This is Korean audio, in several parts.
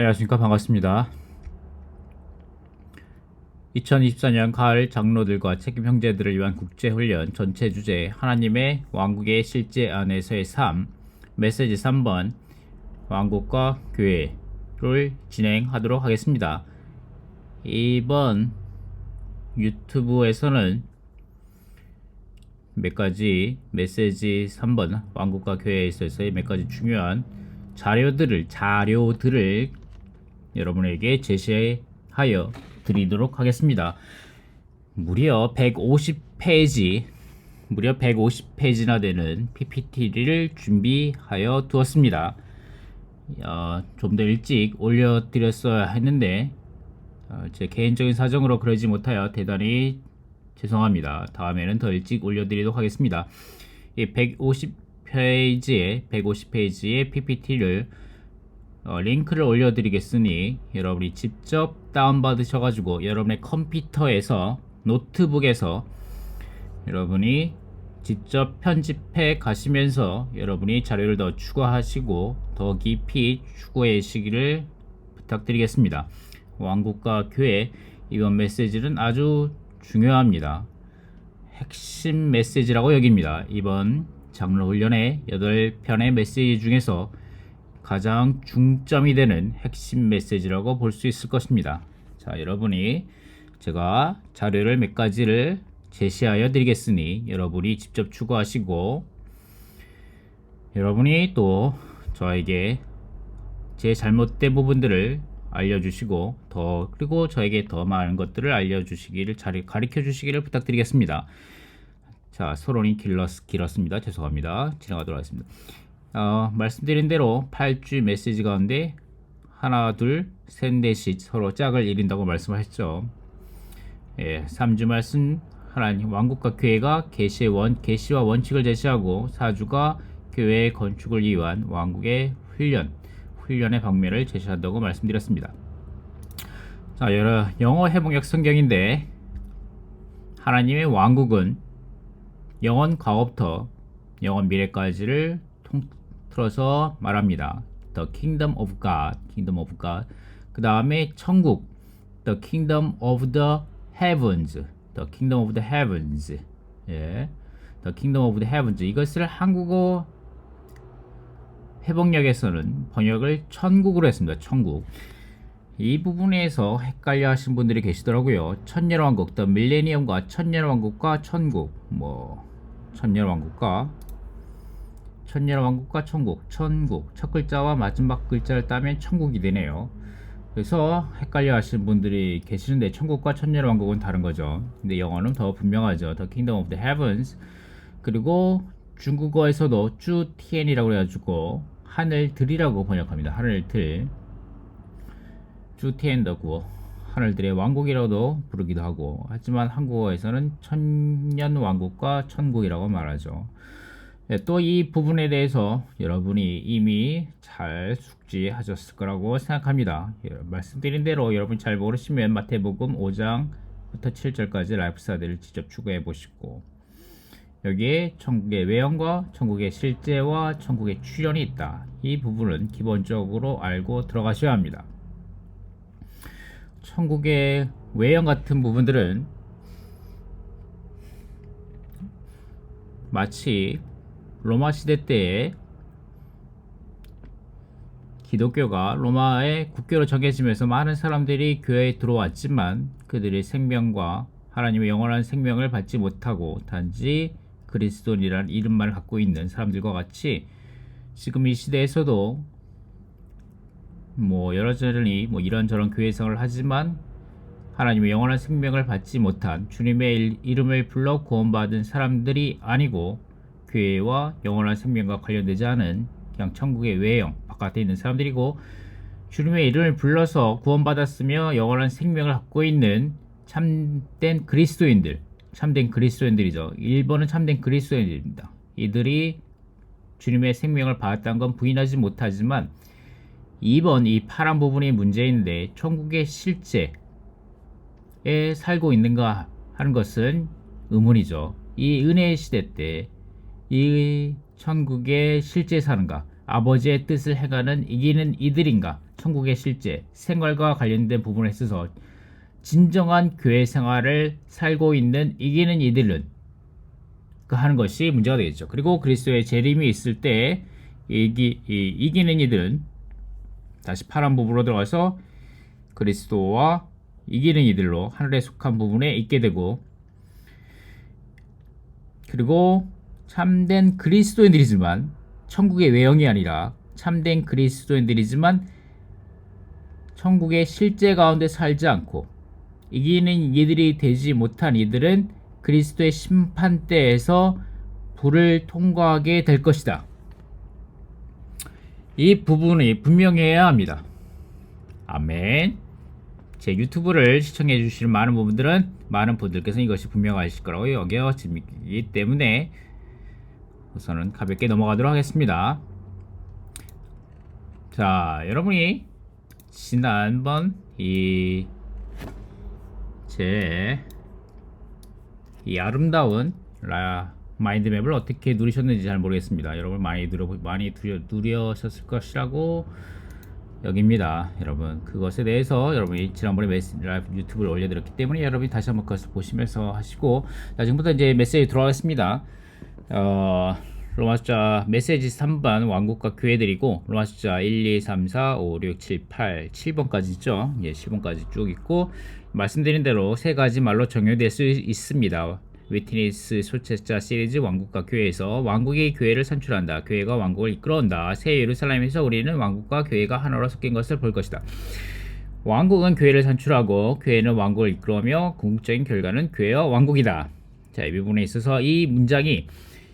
안녕하십니까. 반갑습니다. 2024년 가을 장로들과 책임 형제들을 위한 국제훈련 전체 주제 하나님의 왕국의 실제 안에서의 삶 메시지 3번 왕국과 교회를 진행하도록 하겠습니다. 이번 유튜브에서는 몇 가지 메시지 3번 왕국과 교회에 있어서의 몇 가지 중요한 자료들을 여러분에게 제시하여 드리도록 하겠습니다. 무려 150페이지나 되는 PPT를 준비하여 두었습니다. 좀 더 일찍 올려드렸어야 했는데 제 개인적인 사정으로 그러지 못하여 대단히 죄송합니다. 다음에는 더 일찍 올려드리도록 하겠습니다. 이 150페이지의 PPT를 링크를 올려드리겠으니 여러분이 직접 다운받으셔가지고 여러분의 컴퓨터에서 노트북에서 여러분이 직접 편집해 가시면서 여러분이 자료를 더 추가하시고 더 깊이 추구해 시기를 부탁드리겠습니다. 왕국과 교회 이번 메시지는 아주 중요합니다. 핵심 메시지라고 여깁니다. 이번 장로훈련의 8편의 메시지 중에서 가장 중점이 되는 핵심 메시지라고 볼 수 있을 것입니다. 자, 여러분이 제가 자료를 몇 가지를 제시하여 드리겠으니 여러분이 직접 추구하시고 여러분이 또 저에게 제 잘못된 부분들을 알려주시고 그리고 저에게 더 많은 것들을 알려주시기를 가르쳐 주시기를 부탁드리겠습니다. 자, 서론이 길었습니다. 죄송합니다. 지나가도록 하겠습니다. 말씀드린 대로 8주 메시지 가운데 하나, 둘, 셋, 넷씩 서로 짝을 이룬다고 말씀하셨죠. 3주 말씀 하나님 왕국과 교회가 계시와 원칙을 제시하고 4주가 교회의 건축을 위한 왕국의 훈련의 방면을 제시한다고 말씀드렸습니다. 자, 영어 해봉역 성경인데 하나님의 왕국은 영원 과거부터 영원 미래까지를 틀어서 말합니다. The Kingdom of God. 그 다음에 천국, The Kingdom of the Heavens. The Kingdom of the Heavens. 이것을 한국어 해석역에서는 번역을 천국으로 했습니다. 천국. 이 부분에서 헷갈려 하신 분들이 계시더라고요. 천년왕국, The Millennium과 천년왕국과 천국. 천년왕국과 천국. 첫 글자와 마지막 글자를 따면 천국이 되네요. 그래서 헷갈려 하시는 분들이 계시는데 천국과 천년왕국은 다른 거죠. 근데 영어는 더 분명하죠. The Kingdom of the Heavens. 그리고 중국어에서도 쭈티엔이라고 해가지고 하늘들이라고 번역합니다. 하늘들. 쭈티엔더고 하늘들의 왕국이라고도 부르기도 하고, 하지만 한국어에서는 천년왕국과 천국이라고 말하죠. 또 이 부분에 대해서 여러분이 이미 잘 숙지하셨을 거라고 생각합니다. 말씀드린 대로 여러분 잘 모르시면 마태복음 5장부터 7절까지 라이프사대를 직접 추구해 보시고, 여기에 천국의 외형과 천국의 실제와 천국의 출현이 있다. 이 부분은 기본적으로 알고 들어가셔야 합니다. 천국의 외형 같은 부분들은 마치 로마 시대 때에 기독교가 로마의 국교로 정해지면서 많은 사람들이 교회에 들어왔지만 그들의 생명과 하나님의 영원한 생명을 받지 못하고 단지 그리스도인이라는 이름만 갖고 있는 사람들과 같이 지금 이 시대에서도 여러저러니 이런저런 교회 생활을 하지만 하나님의 영원한 생명을 받지 못한 주님의 이름을 불러 구원받은 사람들이 아니고 교회와 영원한 생명과 관련되지 않은 그냥 천국의 외형 바깥에 있는 사람들이고, 주님의 이름을 불러서 구원받았으며 영원한 생명을 갖고 있는 참된 그리스도인들이죠. 1번은 참된 그리스도인들입니다. 이들이 주님의 생명을 받았다는 건 부인하지 못하지만 2번 이 파란 부분이 문제인데 천국의 실제에 살고 있는가 하는 것은 의문이죠. 이 은혜의 시대 때 이 천국의 실제 사는가, 아버지의 뜻을 행하는 이기는 이들인가, 천국의 실제 생활과 관련된 부분에 있어서 진정한 교회 생활을 살고 있는 이기는 이들은 그 하는 것이 문제가 되겠죠. 그리고 그리스도의 재림이 있을 때 이기는 이들은 다시 파란 부분으로 들어가서 그리스도와 이기는 이들로 하늘에 속한 부분에 있게 되고, 그리고 참된 그리스도인들이지만 천국의 외형이 아니라 참된 그리스도인들이지만 천국의 실제 가운데 살지 않고 이기는 이들이 되지 못한 이들은 그리스도의 심판대에서 불을 통과하게 될 것이다. 이 부분이 분명해야 합니다. 아멘. 제 유튜브를 시청해 주시는 많은 분들께서 이것이 분명하실 거라고 여겨지기 때문에 우선은 가볍게 넘어가도록 하겠습니다. 자, 여러분이 지난번 이 아름다운 마인드맵을 어떻게 누리셨는지 잘 모르겠습니다. 여러분 많이 누리셨을 것이라고 여깁니다. 여러분 그것에 대해서 여러분이 지난번에 유튜브를 올려드렸기 때문에 여러분이 다시 한번 그것을 보시면서 하시고, 자, 지금부터 이제 메시지 들어가겠습니다. 로마 숫자 메시지 3번 왕국과 교회들이고, 로마 숫자 1, 2, 3, 4, 5, 6, 7, 8, 7번까지 있죠. 예, 7번까지 쭉 있고, 말씀드린 대로 세 가지 말로 정의될 수 있습니다. 위트니스 소체자 시리즈 왕국과 교회에서 왕국이 교회를 선출한다. 교회가 왕국을 이끌어온다. 새 예루살렘에서 우리는 왕국과 교회가 하나로 섞인 것을 볼 것이다. 왕국은 교회를 선출하고 교회는 왕국을 이끌어오며 궁극적인 결과는 교회와 왕국이다. 자, 이 부분에 있어서 이 문장이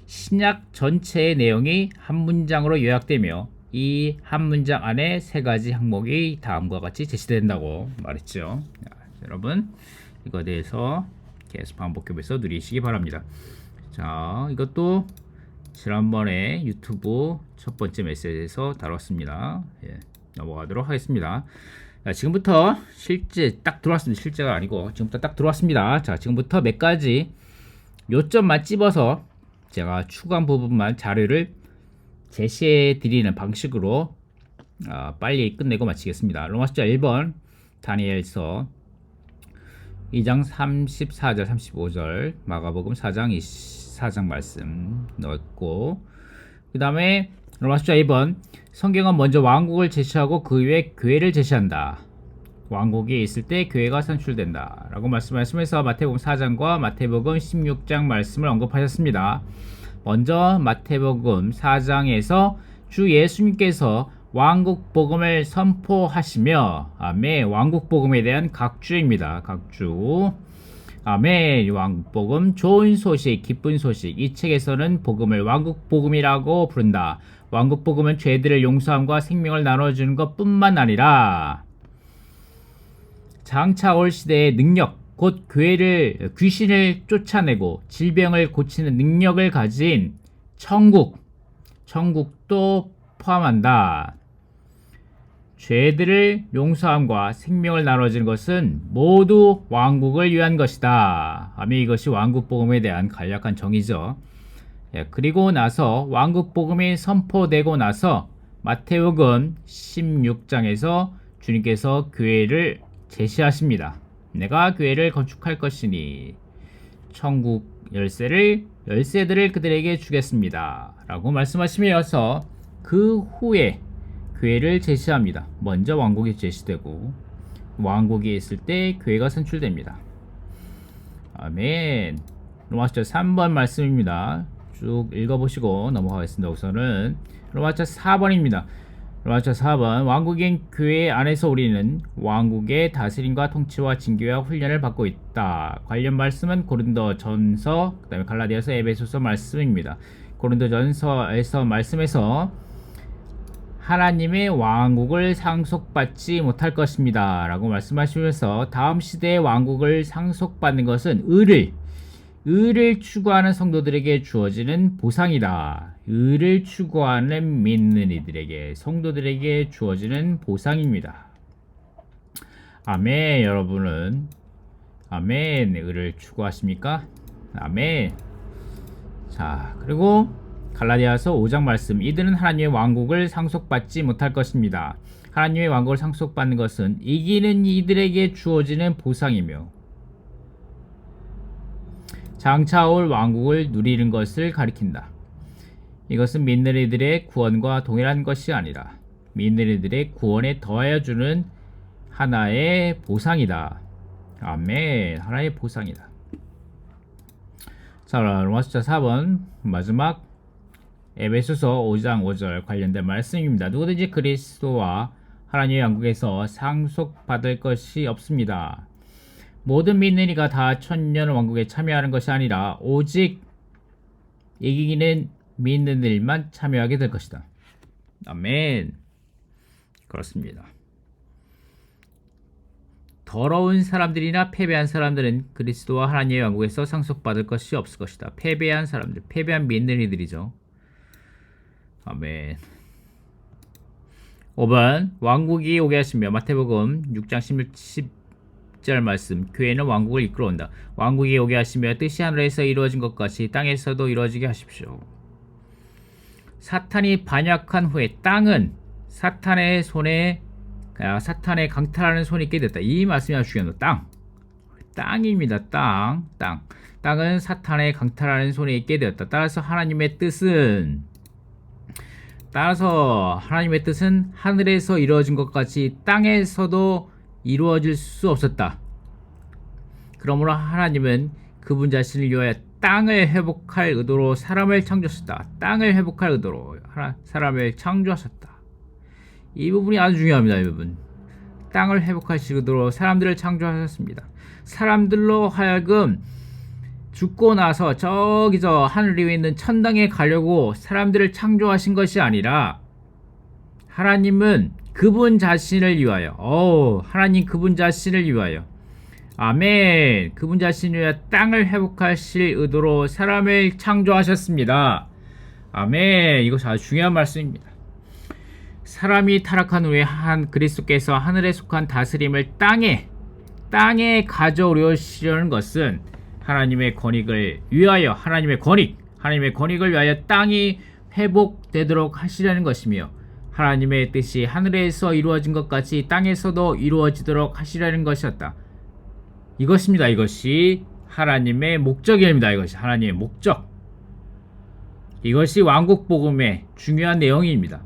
신약 전체의 내용이 한 문장으로 요약되며 이 한 문장 안에 세 가지 항목이 다음과 같이 제시된다고 말했죠. 자, 여러분 이거에 대해서 계속 반복해서 누리시기 바랍니다. 자, 이것도 지난번에 유튜브 첫 번째 메시지에서 다뤘습니다. 예, 넘어가도록 하겠습니다. 자, 지금부터 실제 딱 들어왔습니다. 실제가 아니고 지금부터 딱 들어왔습니다. 자, 지금부터 몇 가지 요점만 찝어서 제가 추가한 부분만 자료를 제시해 드리는 방식으로 빨리 끝내고 마치겠습니다. 로마 숫자 1번 다니엘서 2장 34절 35절 마가복음 4장 24장 말씀 넣었고, 그 다음에 로마 숫자 2번 성경은 먼저 왕국을 제시하고 그 위에 교회를 제시한다. 왕국이 있을 때 교회가 선출된다 라고 말씀하시면서 마태복음 4장과 마태복음 16장 말씀을 언급하셨습니다. 먼저 마태복음 4장에서 주 예수님께서 왕국 복음을 선포하시며, 아멘, 왕국 복음에 대한 각주입니다. 각주. 아멘. 왕국 복음, 좋은 소식, 기쁜 소식. 이 책에서는 복음을 왕국 복음이라고 부른다. 왕국 복음은 죄들을 용서함과 생명을 나눠주는 것뿐만 아니라 장차 올 시대의 능력, 곧 귀신을 쫓아내고 질병을 고치는 능력을 가진 천국도 포함한다. 죄들을 용서함과 생명을 나눠주는 것은 모두 왕국을 위한 것이다. 아멘. 이것이 왕국 복음에 대한 간략한 정의죠. 예, 그리고 나서 왕국 복음이 선포되고 나서 마태복음 16장에서 주님께서 교회를 제시하십니다. 내가 교회를 건축할 것이니 천국 열쇠들을 그들에게 주겠습니다 라고 말씀하시면서 그 후에 교회를 제시합니다. 먼저 왕국이 제시되고 왕국이 있을 때 교회가 선출됩니다. 아멘. 로마서 3번 말씀입니다. 쭉 읽어보시고 넘어가겠습니다. 우선은 로마서 4번입니다. 로마서 4번 왕국인 교회 안에서 우리는 왕국의 다스림과 통치와 징계와 훈련을 받고 있다. 관련 말씀은 고린도전서, 그 다음에 갈라디아서, 에베소서 말씀입니다. 고린도전서에서 말씀에서 하나님의 왕국을 상속받지 못할 것입니다 라고 말씀하시면서 다음 시대의 왕국을 상속받는 것은 의를 추구하는 성도들에게 주어지는 보상이다. 의를 추구하는 믿는 이들에게, 성도들에게 주어지는 보상입니다. 아멘. 여러분은 아멘 의를 추구하십니까? 아멘. 자, 그리고 갈라디아서 5장 말씀, 이들은 하나님의 왕국을 상속받지 못할 것입니다. 하나님의 왕국을 상속받는 것은 이기는 이들에게 주어지는 보상이며 장차 올 왕국을 누리는 것을 가리킨다. 이것은 믿는 이들의 구원과 동일한 것이 아니라 믿는 이들의 구원에 더하여 주는 하나의 보상이다. 아멘. 하나의 보상이다. 자, 로마서 4번 마지막 에베소서 5장 5절 관련된 말씀입니다. 누구든지 그리스도와 하나님의 왕국에서 상속받을 것이 없습니다. 모든 믿는 이가 다 천년 왕국에 참여하는 것이 아니라 오직 이기기는 믿는 일만 참여하게 될 것이다. 아멘. 그렇습니다. 더러운 사람들이나 패배한 사람들은 그리스도와 하나님의 왕국에서 상속받을 것이 없을 것이다. 패배한 사람들, 패배한 믿는 이들이죠. 아멘. 5번 왕국이 오게 하시며 마태복음 6장 10절 말씀 교회는 왕국을 이끌어온다. 왕국이 오게 하시며 뜻이 하늘에서 이루어진 것 같이 땅에서도 이루어지게 하십시오. 사탄이 반역한 후에 땅은 사탄의 강탈하는 손이 있게 됐다. 이 말씀이 아주 중요합니다. 땅입니다. 땅은 사탄의 강탈하는 손이 있게 되었다. 따라서 하나님의 뜻은 하늘에서 이루어진 것 같이 땅에서도 이루어질 수 없었다. 그러므로 하나님은 그분 자신을 위하여 땅을 회복할 의도로 사람을 창조하셨다. 땅을 회복할 의도로 사람을 창조하셨다. 이 부분이 아주 중요합니다. 이 부분. 땅을 회복하실 의도로 사람들을 창조하셨습니다. 사람들로 하여금 죽고 나서 저기 저 하늘 위에 있는 천당에 가려고 사람들을 창조하신 것이 아니라 하나님은 그분 자신을 위하여 아멘. 그분 자신을 위하여 땅을 회복하실 의도로 사람을 창조하셨습니다. 아멘. 이것이 아주 중요한 말씀입니다. 사람이 타락한 후에 그리스도께서 하늘에 속한 다스림을 땅에 가져오려시려는 것은 하나님의 권익을 위하여 하나님의 권익을 위하여 땅이 회복되도록 하시려는 것이며 하나님의 뜻이 하늘에서 이루어진 것 같이 땅에서도 이루어지도록 하시려는 것이었다. 이것입니다. 이것이 하나님의 목적입니다. 이것이 하나님의 목적. 이것이 왕국 복음의 중요한 내용입니다.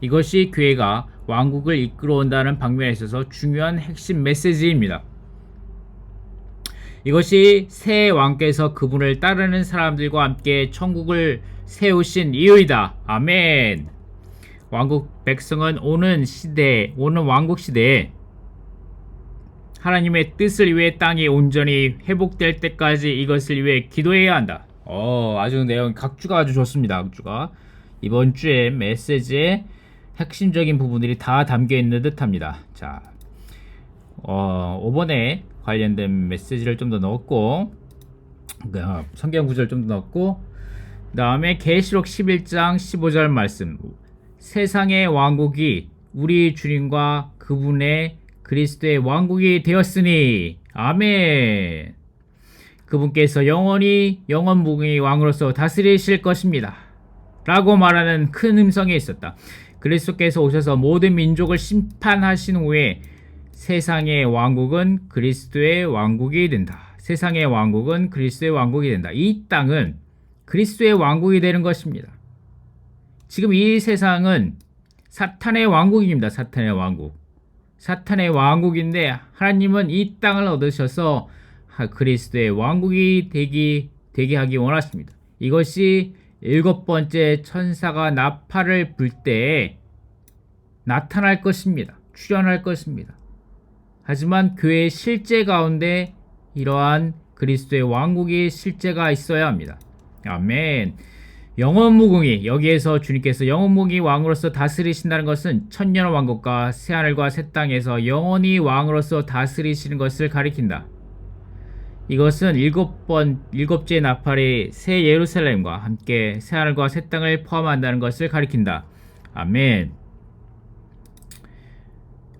이것이 교회가 왕국을 이끌어온다는 방면에 있어서 중요한 핵심 메시지입니다. 이것이 새 왕께서 그분을 따르는 사람들과 함께 천국을 세우신 이유이다. 아멘. 왕국 백성은 오는 왕국 시대에 하나님의 뜻을 위해 땅이 온전히 회복될 때까지 이것을 위해 기도해야 한다. 아주 내용 각주가 아주 좋습니다. 각주가 이번 주에 메시지에 핵심적인 부분들이 다 담겨 있는 듯합니다. 자, 5번에 관련된 메시지를 좀 더 넣었고, 성경 구절을 좀 더 넣었고, 그 다음에 계시록 11장 15절 말씀, 세상의 왕국이 우리 주님과 그분의 그리스도의 왕국이 되었으니 아멘. 그분께서 영원무궁히 왕으로서 다스리실 것입니다 라고 말하는 큰 음성이 있었다. 그리스도께서 오셔서 모든 민족을 심판하신 후에 세상의 왕국은 그리스도의 왕국이 된다. 세상의 왕국은 그리스도의 왕국이 된다. 이 땅은 그리스도의 왕국이 되는 것입니다. 지금 이 세상은 사탄의 왕국입니다. 사탄의 왕국인데 하나님은 이 땅을 얻으셔서 그리스도의 왕국이 되게 하기 원하십니다. 이것이 7번째 천사가 나팔을 불 때에 나타날 것입니다. 출현할 것입니다. 하지만 교회의 실제 가운데 이러한 그리스도의 왕국이 실제가 있어야 합니다. 아멘. 영원무궁히, 여기에서 주님께서 영원무궁히 왕으로서 다스리신다는 것은 천년 왕국과 새하늘과 새 땅에서 영원히 왕으로서 다스리시는 것을 가리킨다. 이것은 7째 나팔이 새 예루살렘과 함께 새하늘과 새 땅을 포함한다는 것을 가리킨다. 아멘.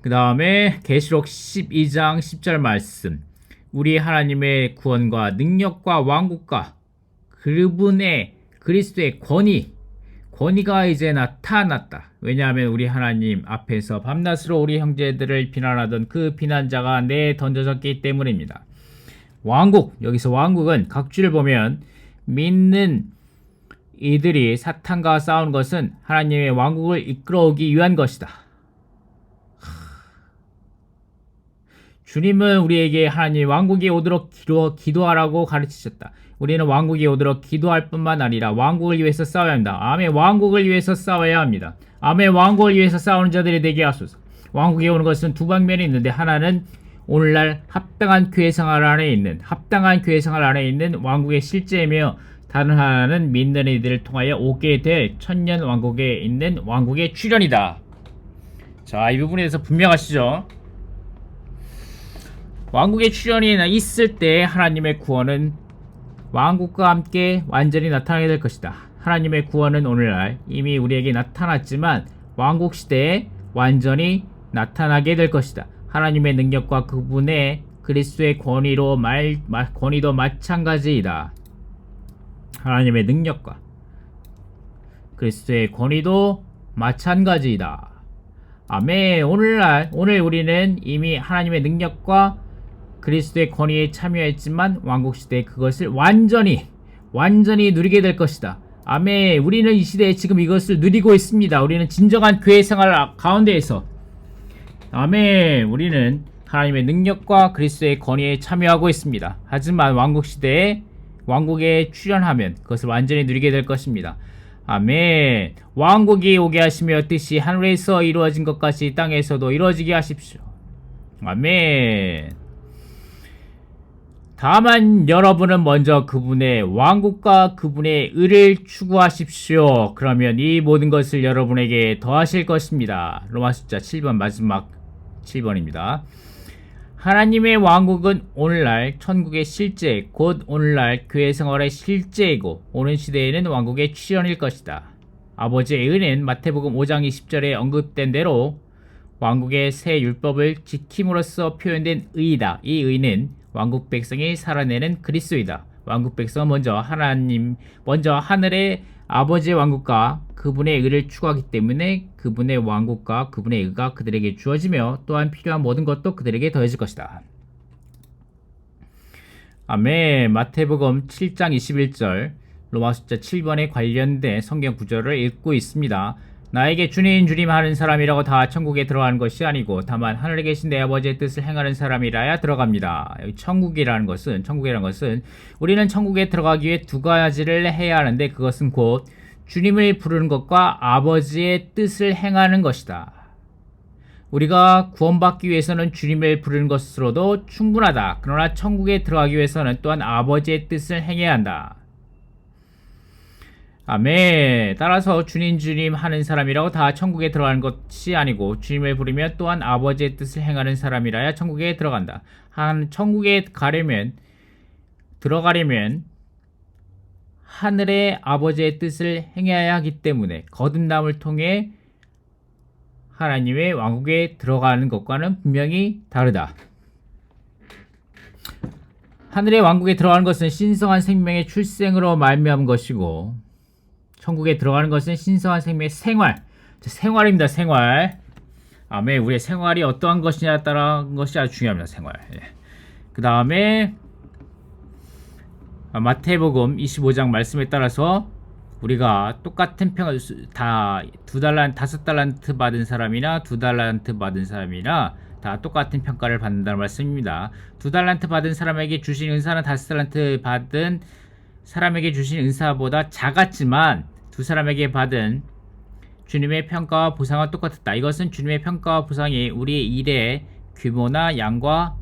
그 다음에 계시록 12장 10절 말씀, 우리 하나님의 구원과 능력과 왕국과 그분의 그리스도의 권위가 이제 나타났다. 왜냐하면 우리 하나님 앞에서 밤낮으로 우리 형제들을 비난하던 그 비난자가 내던져졌기 때문입니다. 왕국, 여기서 왕국은 각주를 보면 믿는 이들이 사탄과 싸우는 것은 하나님의 왕국을 이끌어오기 위한 것이다. 주님은 우리에게 하나님의 왕국이 오도록 기도하라고 가르치셨다. 우리는 왕국이 오도록 기도할 뿐만 아니라 왕국을 위해서 싸워야 합니다. 아멘. 왕국을 위해서 싸워야 합니다. 아멘. 왕국을 위해서 싸우는 자들이 되게 하소서. 왕국에 오는 것은 두 방면이 있는데, 하나는 오늘날 합당한 교회 생활 안에 있는 왕국의 실제이며, 다른 하나는 믿는 이들을 통하여 오게 될 천년 왕국에 있는 왕국의 출현이다. 자, 이 부분에 대해서 분명하시죠? 왕국의 출현이 있을 때 하나님의 구원은 왕국과 함께 완전히 나타나게 될 것이다. 하나님의 구원은 오늘날 이미 우리에게 나타났지만 왕국 시대에 완전히 나타나게 될 것이다. 하나님의 능력과 그분의 그리스도의 권위도 마찬가지이다. 하나님의 능력과 그리스도의 권위도 마찬가지이다. 아멘. 오늘 우리는 이미 하나님의 능력과 그리스도의 권위에 참여했지만 왕국시대에 그것을 완전히 누리게 될 것이다. 아멘. 우리는 이 시대에 지금 이것을 누리고 있습니다. 우리는 진정한 교회 생활 가운데에서, 아멘, 우리는 하나님의 능력과 그리스도의 권위에 참여하고 있습니다. 하지만 왕국시대에 왕국에 출현하면 그것을 완전히 누리게 될 것입니다. 아멘. 왕국이 오게 하시며 뜻이 하늘에서 이루어진 것 같이 땅에서도 이루어지게 하십시오. 아멘. 다만 여러분은 먼저 그분의 왕국과 그분의 의를 추구하십시오. 그러면 이 모든 것을 여러분에게 더하실 것입니다. 로마 숫자 7번 마지막 7번입니다. 하나님의 왕국은 오늘날 천국의 실제, 곧 오늘날 교회 생활의 실제이고 오는 시대에는 왕국의 출현일 것이다. 아버지의 의는 마태복음 5장 20절에 언급된 대로 왕국의 새 율법을 지킴으로써 표현된 의이다. 이 의는 왕국 백성이 살아내는 그리스도이다. 왕국 백성은 먼저 하늘의 아버지의 왕국과 그분의 의를 추구하기 때문에 그분의 왕국과 그분의 의가 그들에게 주어지며 또한 필요한 모든 것도 그들에게 더해질 것이다. 아멘. 마태복음 7장 21절 로마 숫자 7번에 관련된 성경 구절을 읽고 있습니다. 나에게 주님 주님 하는 사람이라고 다 천국에 들어가는 것이 아니고 다만 하늘에 계신 내 아버지의 뜻을 행하는 사람이라야 들어갑니다. 여기 천국이라는 것은 우리는 천국에 들어가기 위해 두 가지를 해야 하는데, 그것은 곧 주님을 부르는 것과 아버지의 뜻을 행하는 것이다. 우리가 구원받기 위해서는 주님을 부르는 것으로도 충분하다. 그러나 천국에 들어가기 위해서는 또한 아버지의 뜻을 행해야 한다. 아멘. 따라서 주님 하는 사람이라고 다 천국에 들어가는 것이 아니고 주님을 부르면 또한 아버지의 뜻을 행하는 사람이라야 천국에 들어간다. 천국에 들어가려면 하늘의 아버지의 뜻을 행해야 하기 때문에 거듭남을 통해 하나님의 왕국에 들어가는 것과는 분명히 다르다. 하늘의 왕국에 들어가는 것은 신성한 생명의 출생으로 말미암은 것이고, 천국에 들어가는 것은 신성한 생명의 생활입니다. 생활. 아멘. 우리의 생활이 어떠한 것이냐에 따른 것이 아주 중요합니다. 생활. 예. 그 다음에 마태복음 25장 말씀에 따라서 우리가 똑같은 평을 다 5달란트 받은 사람이나 2달란트 받은 사람이나 다 똑같은 평가를 받는다는 말씀입니다. 2달란트 받은 사람에게 주신 은사는 5달란트 받은 사람에게 주신 은사보다 작았지만 두 사람에게 받은 주님의 평가와 보상은 똑같았다. 이것은 주님의 평가와 보상이 우리의 일의 규모나 양과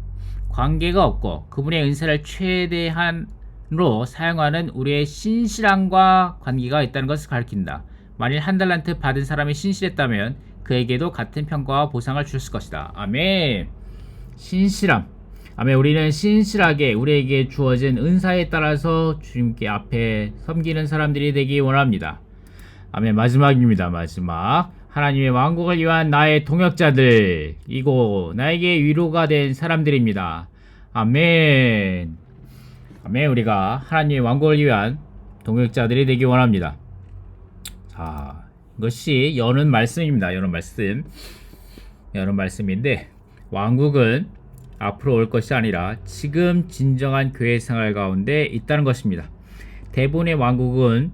관계가 없고 그분의 은사를 최대한으로 사용하는 우리의 신실함과 관계가 있다는 것을 가리킨다. 만일 1달란트 받은 사람이 신실했다면 그에게도 같은 평가와 보상을 주셨을 것이다. 아멘. 신실함. 아멘. 우리는 신실하게 우리에게 주어진 은사에 따라서 주님께 앞에 섬기는 사람들이 되기 원합니다. 아멘. 마지막입니다. 마지막. 하나님의 왕국을 위한 나의 동역자들이고 나에게 위로가 된 사람들입니다. 아멘. 아멘. 우리가 하나님의 왕국을 위한 동역자들이 되기 원합니다. 자, 이것이 여는 말씀입니다. 여는 말씀인데 왕국은 앞으로 올 것이 아니라 지금 진정한 교회 생활 가운데 있다는 것입니다. 대부분의 왕국은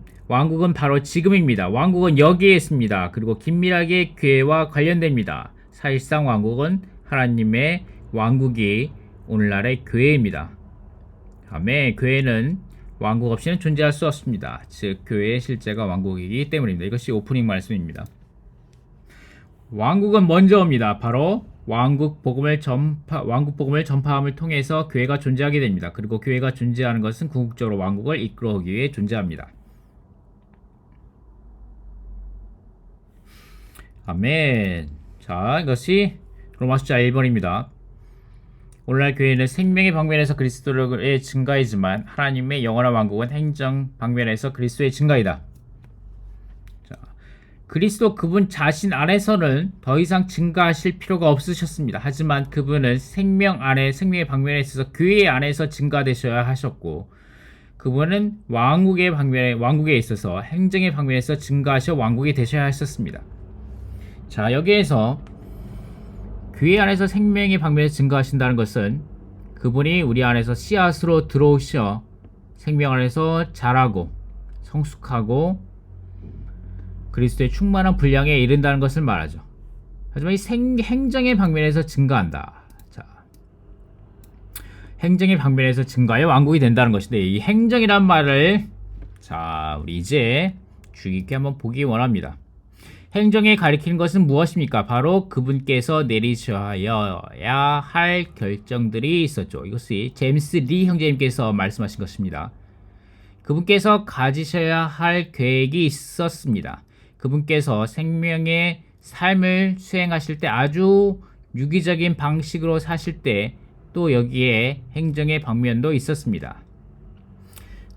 바로 지금입니다. 왕국은 여기에 있습니다. 그리고 긴밀하게 교회와 관련됩니다. 사실상 왕국은 하나님의 왕국이 오늘날의 교회입니다. 아멘. 교회는 왕국 없이는 존재할 수 없습니다. 즉 교회의 실제가 왕국이기 때문입니다. 이것이 오프닝 말씀입니다. 왕국은 먼저 옵니다. 바로 왕국 복음을 전파함을 통해서 교회가 존재하게 됩니다. 그리고 교회가 존재하는 것은 궁극적으로 왕국을 이끌어오기 위해 존재합니다. 아멘. 자, 이것이 로마 숫자 1번입니다. 오늘날 교회는 생명의 방면에서 그리스도의 증가이지만 하나님의 영원한 왕국은 행정 방면에서 그리스도의 증가이다. 자, 그리스도 그분 자신 안에서는 더 이상 증가하실 필요가 없으셨습니다. 하지만 그분은 생명의 방면에 있어서 교회 안에서 증가되셔야 하셨고, 그분은 왕국에 있어서 행정의 방면에서 증가하셔 왕국이 되셔야 하셨습니다. 자, 여기에서 교회 안에서 생명의 방면에서 증가하신다는 것은 그분이 우리 안에서 씨앗으로 들어오셔 생명 안에서 자라고 성숙하고 그리스도의 충만한 분량에 이른다는 것을 말하죠. 하지만 이 행정의 방면에서 증가한다. 자, 행정의 방면에서 증가해 왕국이 된다는 것인데, 이 행정이란 말을 자, 우리 이제 주의 깊게 한번 보기 원합니다. 행정에 가리키는 것은 무엇입니까? 바로 그분께서 내리셔야 할 결정들이 있었죠. 이것이 제임스 리 형제님께서 말씀하신 것입니다. 그분께서 가지셔야 할 계획이 있었습니다. 그분께서 생명의 삶을 수행하실 때 아주 유기적인 방식으로 사실 때 또 여기에 행정의 방면도 있었습니다.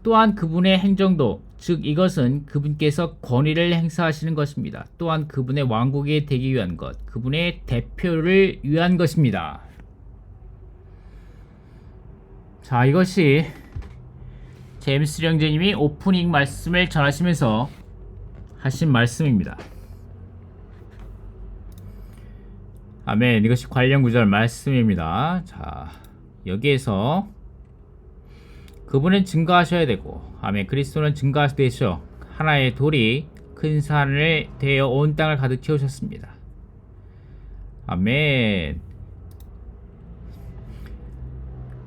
또한 그분의 행정도, 즉 이것은 그분께서 권위를 행사하시는 것입니다. 또한 그분의 왕국이 되기 위한 것, 그분의 대표를 위한 것입니다. 자, 이것이 제임스 형제님이 오프닝 말씀을 전하시면서 하신 말씀입니다. 아멘. 이것이 관련 구절 말씀입니다. 자, 여기에서 그분은 증거하셔야 되고, 아멘. 그리스도는 증거하셔 하나의 돌이 큰 산을 대어 온 땅을 가득 채우셨습니다. 아멘.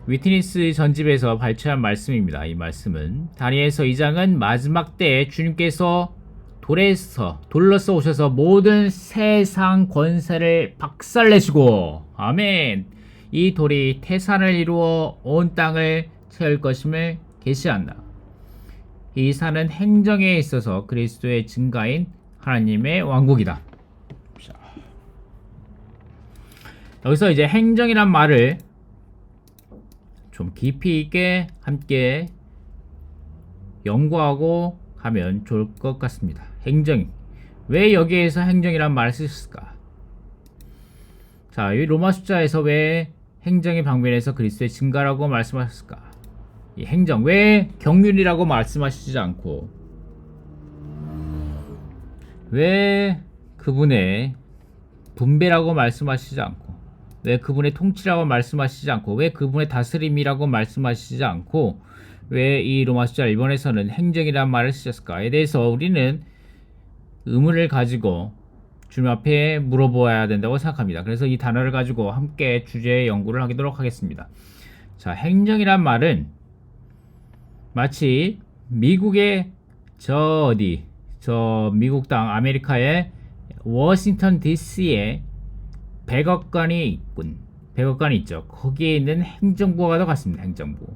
위트니스 전집에서 발췌한 말씀입니다. 이 말씀은 다니엘서 2장은 마지막 때에 주님께서 돌로서 오셔서 모든 세상 권세를 박살내시고, 아멘, 이 돌이 태산을 이루어 온 땅을 채울 것임을 계시한다. 이 산은 행정에 있어서 그리스도의 증가인 하나님의 왕국이다. 자, 여기서 이제 행정이란 말을 좀 깊이 있게 함께 연구하고 가면 좋을 것 같습니다. 행정, 왜 여기에서 행정이란 말을 쓰셨을까? 자, 이 로마 숫자에서 왜 행정의 방면에서 그리스도의 증가라고 말씀하셨을까? 이 행정, 왜 경륜이라고 말씀하시지 않고, 왜 그분의 분배라고 말씀하시지 않고, 왜 그분의 통치라고 말씀하시지 않고, 왜 그분의 다스림이라고 말씀하시지 않고, 왜 이 로마 숫자 1번에서는 행정이란 말을 쓰셨을까에 대해서 우리는 의문을 가지고 주님 앞에 물어보아야 된다고 생각합니다. 그래서 이 단어를 가지고 함께 주제 연구를 하도록 하겠습니다. 자, 행정이란 말은 마치 미국의 저 미국 땅 아메리카의 워싱턴 DC에 백악관이 있죠. 거기에 있는 행정부와 같습니다. 행정부.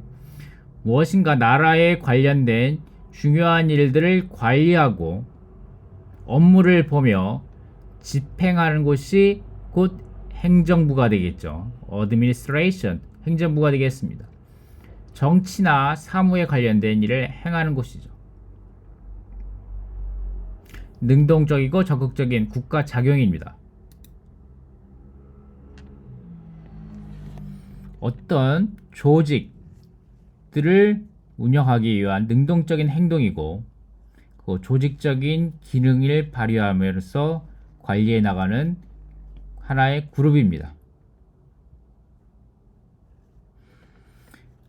무엇인가 나라에 관련된 중요한 일들을 관리하고 업무를 보며 집행하는 곳이 곧 행정부가 되겠죠. administration, 행정부가 되겠습니다. 정치나 사무에 관련된 일을 행하는 곳이죠. 능동적이고 적극적인 국가 작용입니다. 어떤 조직들을 운영하기 위한 능동적인 행동이고, 조직적인 기능을 발휘함으로써 관리해 나가는 하나의 그룹입니다.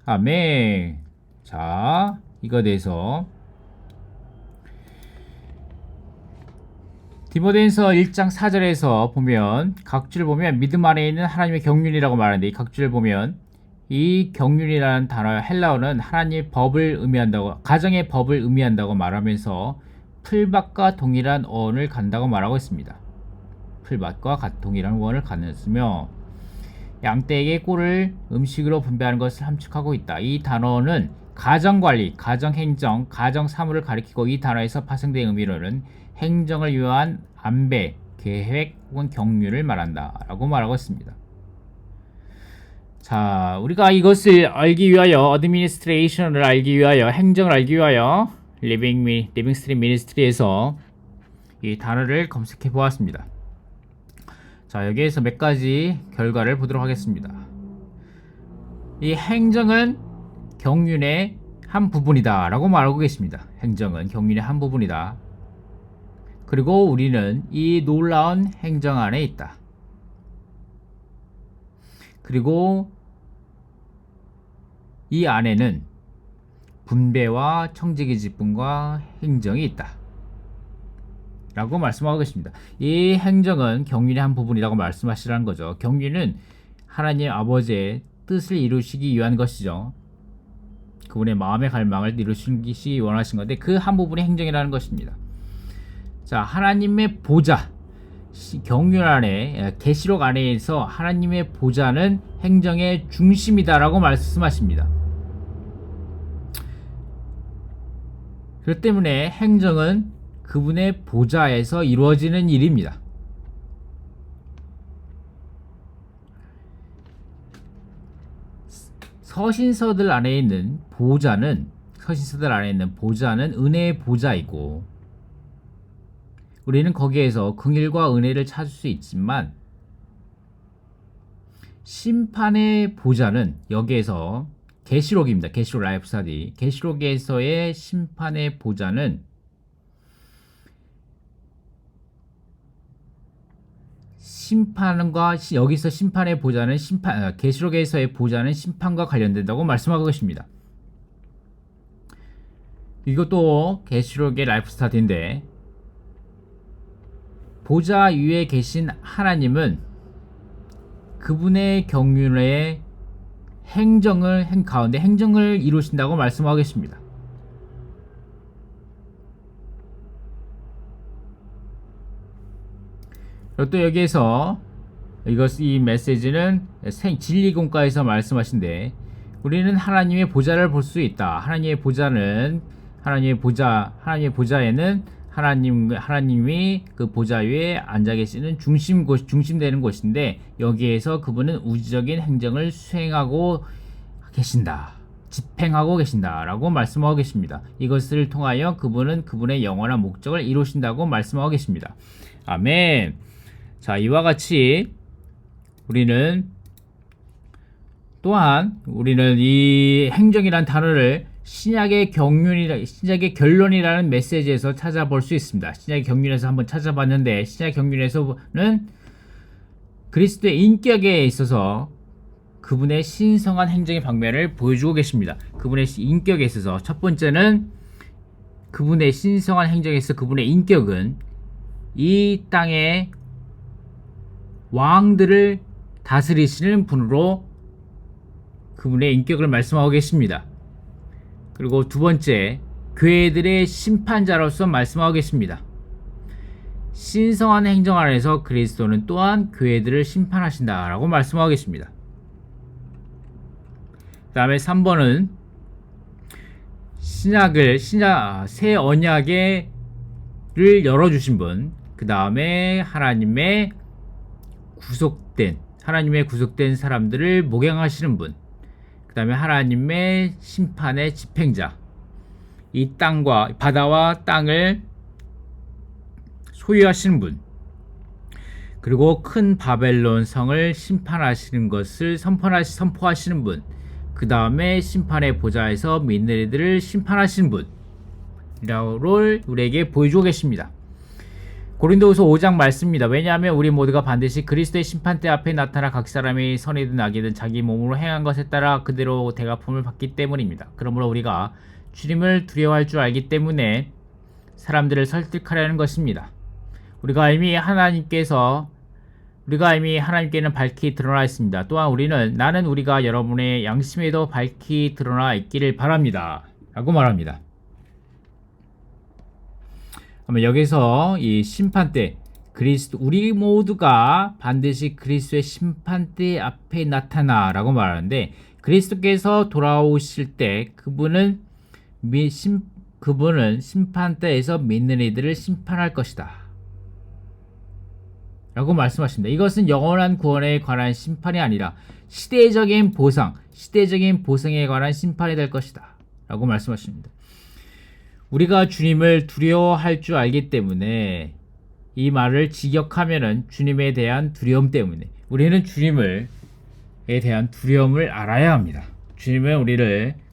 아멘. 자, 이거 대해서 디모데전서 1장 4절에서 보면 각주를 보면 믿음 안에 있는 하나님의 경륜이라고 말하는데, 이 각주를 보면 이 경륜이라는 단어 헬라어는 하나님의 법을 의미한다고, 가정의 법을 의미한다고 말하면서 풀밭과 동일한 어원을 갖는다고 말하고 있습니다. 풀밭과 동일한 어원을 갖는으며 양떼에게 꿀을 음식으로 분배하는 것을 함축하고 있다. 이 단어는 가정관리, 가정행정, 가정사무를 가리키고, 이 단어에서 파생된 의미로는 행정을 위한 안배, 계획 혹은 경륜을 말한다 라고 말하고 있습니다. 자, 우리가 이것을 알기 위하여, 어드미니스트레이션을 알기 위하여, 행정을 알기 위하여 리빙 스트림 미니스트리에서 이 단어를 검색해 보았습니다. 자, 여기에서 몇 가지 결과를 보도록 하겠습니다. 이 행정은 경륜의 한 부분이다 라고 말하고 계십니다. 행정은 경륜의 한 부분이다. 그리고 우리는 이 놀라운 행정 안에 있다. 그리고 이 안에는 분배와 청지기 직분과 행정이 있다 라고 말씀하고 계십니다. 이 행정은 경륜의 한 부분이라고 말씀하시라는 거죠. 경륜은 하나님 아버지의 뜻을 이루시기 위한 것이죠. 그분의 마음의 갈망을 이루시기 원하신 건데, 그 한 부분이 행정이라는 것입니다. 자, 하나님의 보좌, 경륜 안에, 계시록 안에서 하나님의 보좌는 행정의 중심이다라고 말씀하십니다. 그렇기 때문에 행정은 그분의 보좌에서 이루어지는 일입니다. 서신서들 안에 있는 보좌는 은혜의 보좌이고, 우리는 거기에서 긍휼과 은혜를 찾을 수 있지만, 심판의 보좌는 여기에서 계시록입니다. 계시록 라이프 스터디. 계시록에서의 심판의 보좌는 여기서 심판의 보좌는 계시록에서의 보좌는 심판과 관련된다고 말씀하고 계십니다. 이것도 계시록의 라이프 스터디인데, 보좌 위에 계신 하나님은 그분의 경륜의 가운데 행정을 이루신다고 말씀하고 계십니다. 그리고 또 여기에서 이 메시지는 진리공과에서 말씀하신데, 우리는 하나님의 보좌를 볼 수 있다. 하나님의 보좌에는 하나님이 그 보좌 위에 앉아 계시는 중심되는 곳인데, 여기에서 그분은 우주적인 행정을 수행하고 계신다, 집행하고 계신다 라고 말씀하고 계십니다. 이것을 통하여 그분은 그분의 영원한 목적을 이루신다고 말씀하고 계십니다. 아멘. 자, 이와 같이 우리는 이 행정이란 단어를 신약의 결론이라는 메시지에서 찾아볼 수 있습니다. 신약의 경륜에서 한번 찾아봤는데, 신약의 경륜에서는 그리스도의 인격에 있어서 그분의 신성한 행정의 방면을 보여주고 계십니다. 그분의 인격에 있어서 첫 번째는 그분의 신성한 행정에 있어 그분의 인격은 이 땅의 왕들을 다스리시는 분으로 그분의 인격을 말씀하고 계십니다. 그리고 두 번째, 교회들의 심판자로서 말씀하고 계십니다. 신성한 행정 안에서 그리스도는 또한 교회들을 심판하신다라고 말씀하고 계십니다. 그 다음에 3번은 새 언약을 열어주신 분, 그 다음에 하나님의 구속된 사람들을 목양하시는 분, 그 다음에 하나님의 심판의 집행자, 이 바다와 땅을 소유하시는 분, 그리고 큰 바벨론 성을 심판하시는 것을 선포하시는 분, 그 다음에 심판의 보좌에서 민들이들을 심판하시는 분, 우리에게 보여주고 계십니다. 고린도후서 5장 말씀입니다. 왜냐하면 우리 모두가 반드시 그리스도의 심판대 앞에 나타나 각 사람이 선이든 악이든 자기 몸으로 행한 것에 따라 그대로 대갚음을 받기 때문입니다. 그러므로 우리가 주님을 두려워할 줄 알기 때문에 사람들을 설득하려는 것입니다. 우리가 이미 하나님께는 밝히 드러나 있습니다. 또한 나는 우리가 여러분의 양심에도 밝히 드러나 있기를 바랍니다. 라고 말합니다. 그러면 여기서 이 심판대, 우리 모두가 반드시 그리스도의 심판대 앞에 나타나라고 말하는데, 그리스도께서 돌아오실 때 그분은 심판대에서 믿는 이들을 심판할 것이다 라고 말씀하십니다. 이것은 영원한 구원에 관한 심판이 아니라 시대적인 보상에 관한 심판이 될 것이다 라고 말씀하십니다. 우리가 주님을 두려워할 줄 알기 때문에, 이 말을 직역하면은 주님에 대한 두려움 때문에, 우리는 주님에 대한 두려움을 알아야 합니다. 주님은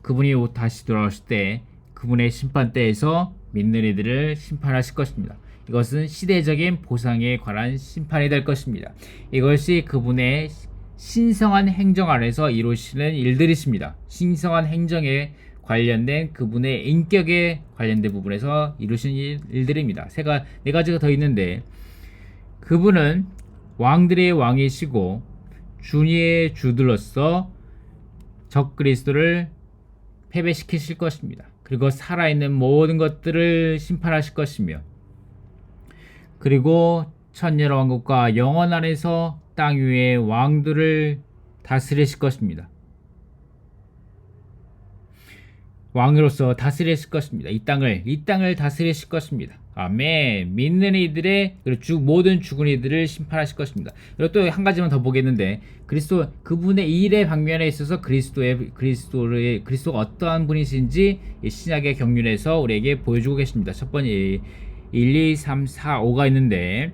그분이 다시 돌아오실 때 그분의 심판대에서 믿는 이들을 심판하실 것입니다. 이것은 시대적인 보상에 관한 심판이 될 것입니다. 이것이 그분의 신성한 행정 안에서 이루시는 일들이십니다. 신성한 행정에 관련된 그분의 인격에 관련된 부분에서 이루신 일들입니다. 네 가지가 더 있는데, 그분은 왕들의 왕이시고 주의 주들로서 적 그리스도를 패배시키실 것입니다. 그리고 살아있는 모든 것들을 심판하실 것이며, 그리고 천년의 왕국과 영원 안에서 땅 위의 왕들을 다스리실 것입니다. 왕으로서 다스리실 것입니다. 이 땅을 다스리실 것입니다. 아멘. 믿는 이들의 모든 죽은 이들을 심판하실 것입니다. 그리고 또 한 가지만 더 보겠는데, 그분의 일의 방면에 있어서 그리스도가 어떠한 분이신지 신약의 경륜에서 우리에게 보여주고 계십니다. 첫 번째 1, 2, 3, 4, 5가 있는데,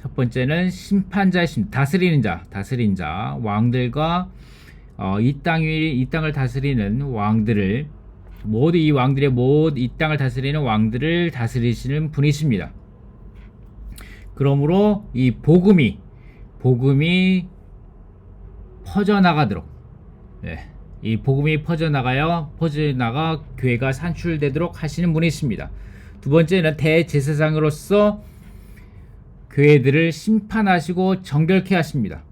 첫 번째는 심판자이십니다. 다스리는 자, 왕들과 이 땅을 다스리는 왕들을, 이 땅을 다스리는 왕들을 다스리시는 분이십니다. 그러므로 이 복음이 퍼져나가도록, 이 복음이 퍼져나가 교회가 산출되도록 하시는 분이십니다. 두 번째는 대제사장으로서 교회들을 심판하시고 정결케 하십니다.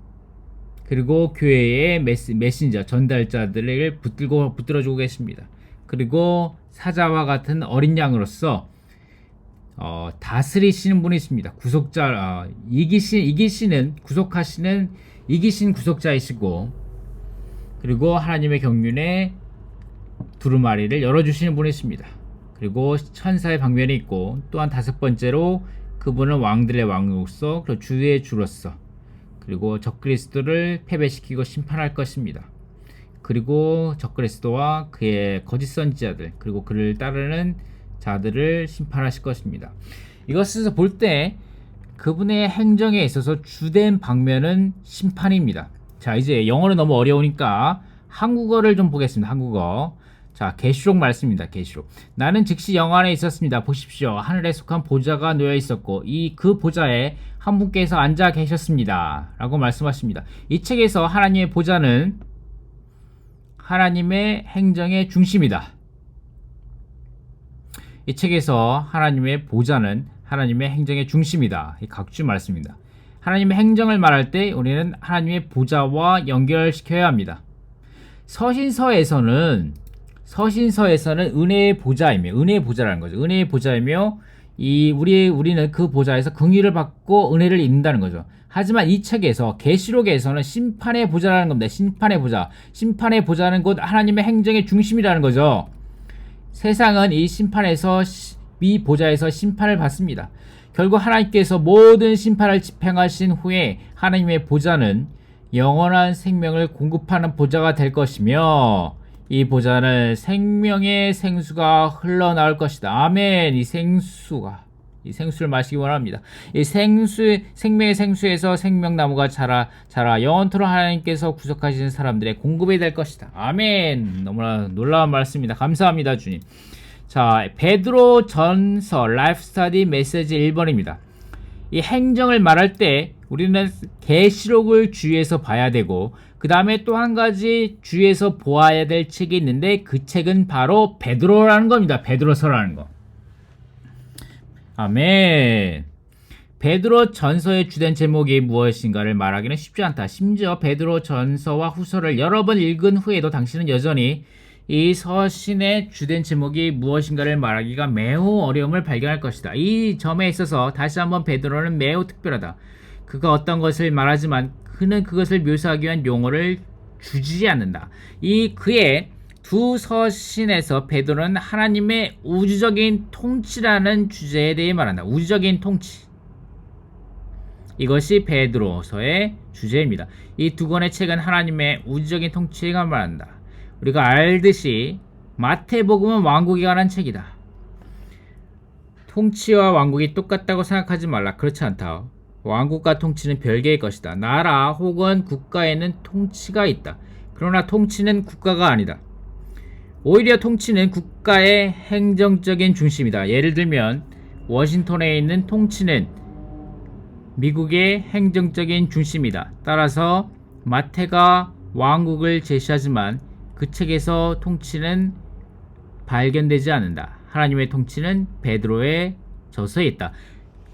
그리고 교회의 메신저, 전달자들을 붙들어주고 계십니다. 그리고 사자와 같은 어린 양으로서 다스리시는 분이십니다. 이기신 구속자이시고, 그리고 하나님의 경륜에 두루마리를 열어주시는 분이십니다. 그리고 천사의 방면이 있고, 또한 다섯 번째로 그분은 왕들의 왕으로서, 그리고 주의 주로서, 그리고 적그리스도를 패배시키고 심판할 것입니다. 그리고 적그리스도와 그의 거짓 선지자들, 그리고 그를 따르는 자들을 심판하실 것입니다. 이것을 볼 때 그분의 행정에 있어서 주된 방면은 심판입니다. 자, 이제 영어는 너무 어려우니까 한국어를 좀 보겠습니다. 한국어. 자, 계시록 말씀입니다. 계시록. 나는 즉시 영안에 있었습니다. 보십시오. 하늘에 속한 보좌가 놓여 있었고, 그 보좌에 한 분께서 앉아 계셨습니다. 라고 말씀하십니다. 이 책에서 하나님의 보좌는 하나님의 행정의 중심이다. 이 책에서 하나님의 보좌는 하나님의 행정의 중심이다. 이 각주 말씀입니다. 하나님의 행정을 말할 때 우리는 하나님의 보좌와 연결시켜야 합니다. 서신서에서는 은혜의 보좌라는 거죠. 은혜의 보좌이며, 우리는 그 보좌에서 긍휼을 받고 은혜를 입는다는 거죠. 하지만 이 책에서, 계시록에서는 심판의 보좌라는 겁니다. 심판의 보좌는 곧 하나님의 행정의 중심이라는 거죠. 세상은 이 보좌에서 심판을 받습니다. 결국 하나님께서 모든 심판을 집행하신 후에 하나님의 보좌는 영원한 생명을 공급하는 보좌가 될 것이며, 이 보좌는 생명의 생수가 흘러나올 것이다. 아멘. 이 생수를 마시기 원합니다. 이 생명의 생수에서 생명나무가 자라 영원토록 하나님께서 구속하시는 사람들의 공급이 될 것이다. 아멘. 너무나 놀라운 말씀입니다. 감사합니다, 주님. 자, 베드로 전서 라이프 스터디 메시지 1번입니다. 이 행정을 말할 때 우리는 계시록을 주위에서 봐야 되고, 그 다음에 또 한 가지 주위에서 보아야 될 책이 있는데, 그 책은 바로 베드로라는 겁니다. 베드로서라는 거. 아멘. 베드로 전서의 주된 제목이 무엇인가를 말하기는 쉽지 않다. 심지어 베드로 전서와 후서를 여러 번 읽은 후에도 당신은 여전히 이 서신의 주된 제목이 무엇인가를 말하기가 매우 어려움을 발견할 것이다. 이 점에 있어서 다시 한번 베드로는 매우 특별하다. 그가 어떤 것을 말하지만 그는 그것을 묘사하기 위한 용어를 주지 않는다. 이 그의 두 서신에서 베드로는 하나님의 우주적인 통치라는 주제에 대해 말한다. 우주적인 통치. 이것이 베드로서의 주제입니다. 이 두 권의 책은 하나님의 우주적인 통치에 말한다. 우리가 알듯이 마태복음은 왕국에 관한 책이다. 통치와 왕국이 똑같다고 생각하지 말라. 그렇지 않다. 왕국과 통치는 별개의 것이다. 나라 혹은 국가에는 통치가 있다. 그러나 통치는 국가가 아니다. 오히려 통치는 국가의 행정적인 중심이다. 예를 들면 워싱턴에 있는 통치는 미국의 행정적인 중심이다. 따라서 마태가 왕국을 제시하지만 그 책에서 통치는 발견되지 않는다. 하나님의 통치는 베드로의 저서에 있다.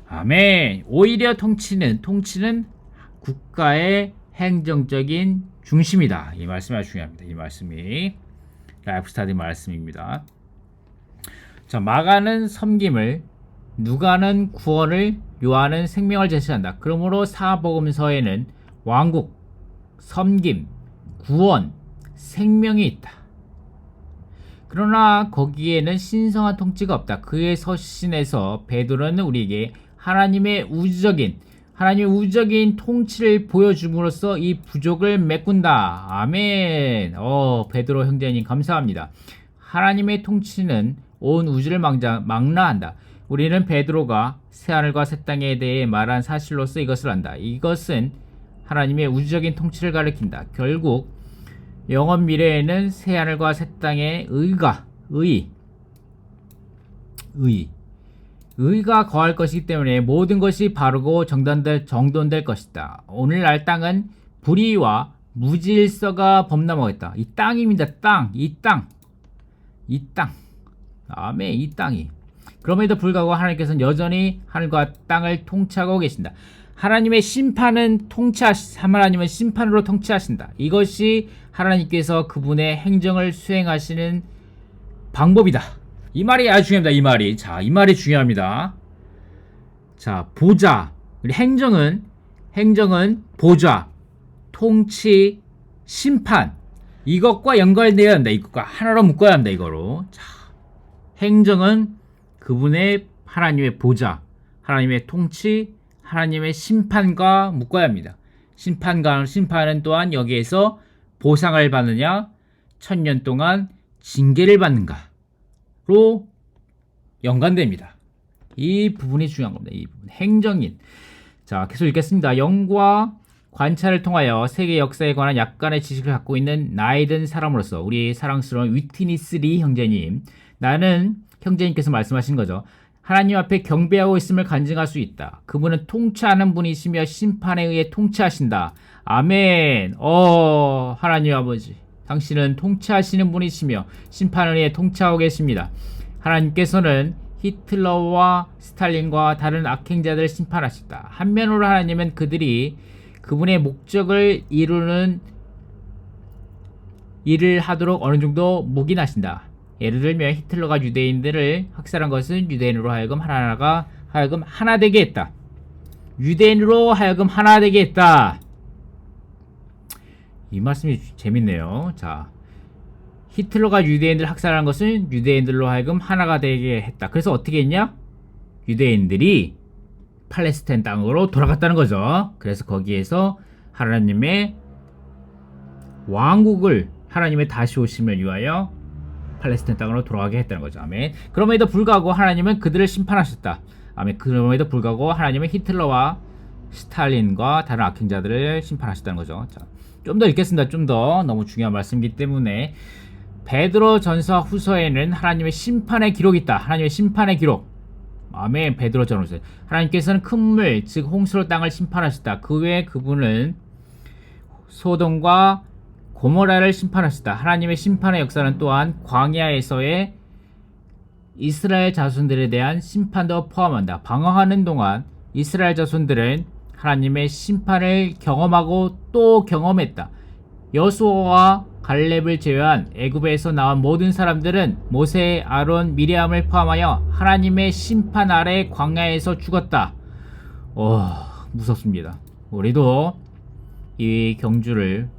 아멘. 오히려 통치는 국가의 행정적인 중심이다. 이 말씀이 아주 중요합니다. 이 말씀이 라이프 스타디 말씀입니다. 자, 마가는 섬김을, 누가는 구원을, 요한은 생명을 제시한다. 그러므로 사복음서에는 왕국, 섬김, 구원, 생명이 있다. 그러나 거기에는 신성한 통치가 없다. 그의 서신에서 베드로는 우리에게 하나님의 우주적인 통치를 보여줌으로써 이 부족을 메꾼다. 아멘. 베드로 형제님 감사합니다. 하나님의 통치는 온 우주를 망라한다. 우리는 베드로가 새하늘과 새 땅에 대해 말한 사실로서 이것을 안다. 이것은 하나님의 우주적인 통치를 가리킨다. 결국 영원 미래에는 새하늘과 새 땅에 의가 거할 것이기 때문에 모든 것이 바르고 정돈될 것이다. 오늘날 땅은 불의와 무질서가 범람하겠다. 이 땅입니다. 이 땅. 아멘. 이 땅이. 그럼에도 불구하고 하나님께서는 여전히 하늘과 땅을 통치하고 계신다. 하나님은 심판으로 통치하신다. 이것이 하나님께서 그분의 행정을 수행하시는 방법이다. 이 말이 아주 중요합니다. 이 말이. 자, 이 말이 중요합니다. 자, 보좌. 행정은 보좌, 통치, 심판. 이것과 연결되어야 한다. 이것과 하나로 묶어야 한다. 이거로. 자, 행정은 그분의 하나님의 보좌, 하나님의 통치, 하나님의 심판과 묶어야 합니다. 심판은 또한 여기에서 보상을 받느냐, 1000년 동안 징계를 받는가로 연관됩니다. 이 부분이 중요한 겁니다. 이 부분. 행정인. 자, 계속 읽겠습니다. 영과 관찰을 통하여 세계 역사에 관한 약간의 지식을 갖고 있는 나이 든 사람으로서 우리 사랑스러운 위트니스 리 형제님, 나는 형제님께서 말씀하신 거죠. 하나님 앞에 경배하고 있음을 간증할 수 있다. 그분은 통치하는 분이시며 심판에 의해 통치하신다. 아멘. 하나님 아버지, 당신은 통치하시는 분이시며 심판에 의해 통치하고 계십니다. 하나님께서는 히틀러와 스탈린과 다른 악행자들을 심판하셨다. 한면으로 하나님은 그들이 그분의 목적을 이루는 일을 하도록 어느 정도 묵인하신다. 예를 들면 히틀러가 유대인들을 학살한 것은 유대인으로 하여금 하나 되게 했다. 유대인으로 하여금 하나 되게 했다. 이 말씀이 재밌네요. 자, 히틀러가 유대인들을 학살한 것은 유대인들로 하여금 하나가 되게 했다. 그래서 어떻게 했냐? 유대인들이 팔레스타인 땅으로 돌아갔다는 거죠. 그래서 거기에서 하나님의 왕국을, 하나님의 다시 오심을 위하여 팔레스타인 땅으로 돌아가게 했다는 거죠. 아멘. 그럼에도 불구하고 하나님은 그들을 심판하셨다. 아멘. 그럼에도 불구하고 하나님은 히틀러와 스탈린과 다른 악행자들을 심판하셨다는 거죠. 자, 좀 더 읽겠습니다. 좀 더 너무 중요한 말씀이기 때문에 베드로 전서 후서에는 하나님의 심판의 기록이 있다. 하나님의 심판의 기록. 아멘. 베드로 전후서. 하나님께서는 큰 물, 즉 홍수로 땅을 심판하셨다. 그 외에 그분은 소돔과 고모라를 심판하셨다. 하나님의 심판의 역사는 또한 광야에서의 이스라엘 자손들에 대한 심판도 포함한다. 방황하는 동안 이스라엘 자손들은 하나님의 심판을 경험하고 또 경험했다. 여수아와 갈렙을 제외한 애굽에서 나온 모든 사람들은 모세, 아론, 미리암을 포함하여 하나님의 심판 아래 광야에서 죽었다. 무섭습니다. 우리도 이 경주를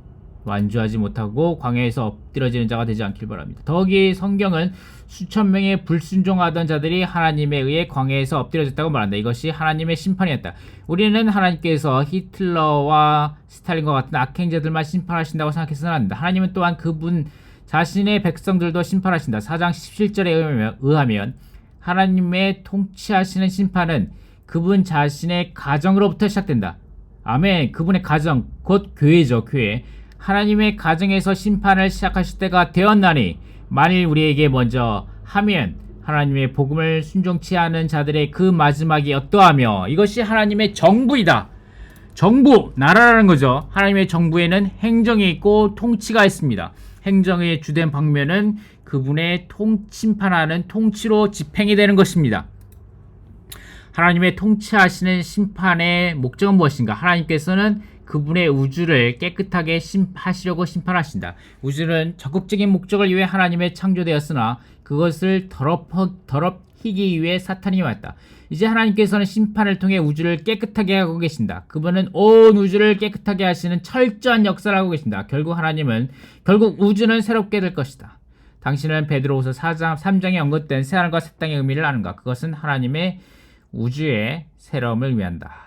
완주하지 못하고 광야에서 엎드러지는 자가 되지 않길 바랍니다. 더욱이 성경은 수천 명의 불순종하던 자들이 하나님에 의해 광야에서 엎드려졌다고 말한다. 이것이 하나님의 심판이었다. 우리는 하나님께서 히틀러와 스탈린과 같은 악행자들만 심판하신다고 생각해서는 안 된다. 하나님은 또한 그분 자신의 백성들도 심판하신다. 4장 17절에 의하면 하나님의 통치하시는 심판은 그분 자신의 가정으로부터 시작된다. 아멘. 그분의 가정, 곧 교회죠. 교회. 하나님의 가정에서 심판을 시작하실 때가 되었나니 만일 우리에게 먼저 하면 하나님의 복음을 순종치 않은 자들의 그 마지막이 어떠하며 이것이 하나님의 정부이다. 정부, 나라라는 거죠. 하나님의 정부에는 행정이 있고 통치가 있습니다. 행정의 주된 방면은 그분의 심판하는 통치로 집행이 되는 것입니다. 하나님의 통치하시는 심판의 목적은 무엇인가? 하나님께서는 그분의 우주를 깨끗하게 하시려고 심판하신다. 우주는 적극적인 목적을 위해 하나님의 창조되었으나 그것을 더럽히기 위해 사탄이 왔다. 이제 하나님께서는 심판을 통해 우주를 깨끗하게 하고 계신다. 그분은 온 우주를 깨끗하게 하시는 철저한 역사를 하고 계신다. 결국 우주는 새롭게 될 것이다. 당신은 베드로후서 3장에 언급된 새하늘과 새 땅의 의미를 아는가? 그것은 하나님의 우주의 새로움을 의미한다.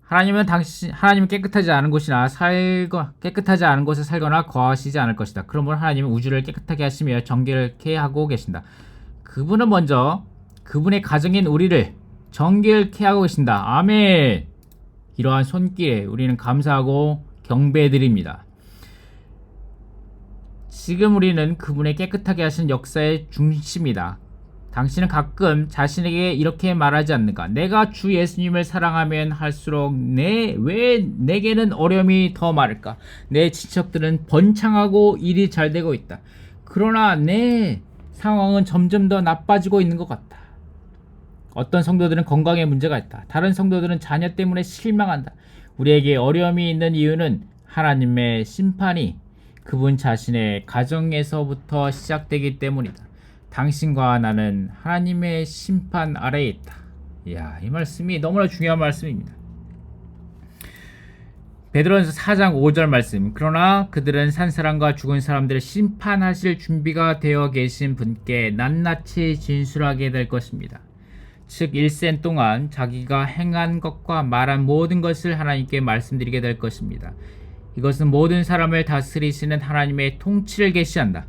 하나님은 깨끗하지 않은 곳이나 깨끗하지 않은 곳에 살거나 거하시지 않을 것이다. 그러므로 하나님은 우주를 깨끗하게 하시며 정결케 하고 계신다. 그분은 먼저 그분의 가정인 우리를 정결케 하고 계신다. 아멘. 이러한 손길에 우리는 감사하고 경배드립니다. 지금 우리는 그분의 깨끗하게 하신 역사의 중심이다. 당신은 가끔 자신에게 이렇게 말하지 않는가? 내가 주 예수님을 사랑하면 할수록 왜 내게는 어려움이 더 많을까? 내 친척들은 번창하고 일이 잘 되고 있다. 그러나 내 상황은 점점 더 나빠지고 있는 것 같다. 어떤 성도들은 건강에 문제가 있다. 다른 성도들은 자녀 때문에 실망한다. 우리에게 어려움이 있는 이유는 하나님의 심판이 그분 자신의 가정에서부터 시작되기 때문이다. 당신과 나는 하나님의 심판 아래에 있다. 이야, 이 말씀이 너무나 중요한 말씀입니다. 베드로전서 4장 5절 말씀. 그러나 그들은 산 사람과 죽은 사람들을 심판하실 준비가 되어 계신 분께 낱낱이 진술하게 될 것입니다. 즉 일생 동안 자기가 행한 것과 말한 모든 것을 하나님께 말씀드리게 될 것입니다. 이것은 모든 사람을 다스리시는 하나님의 통치를 계시한다.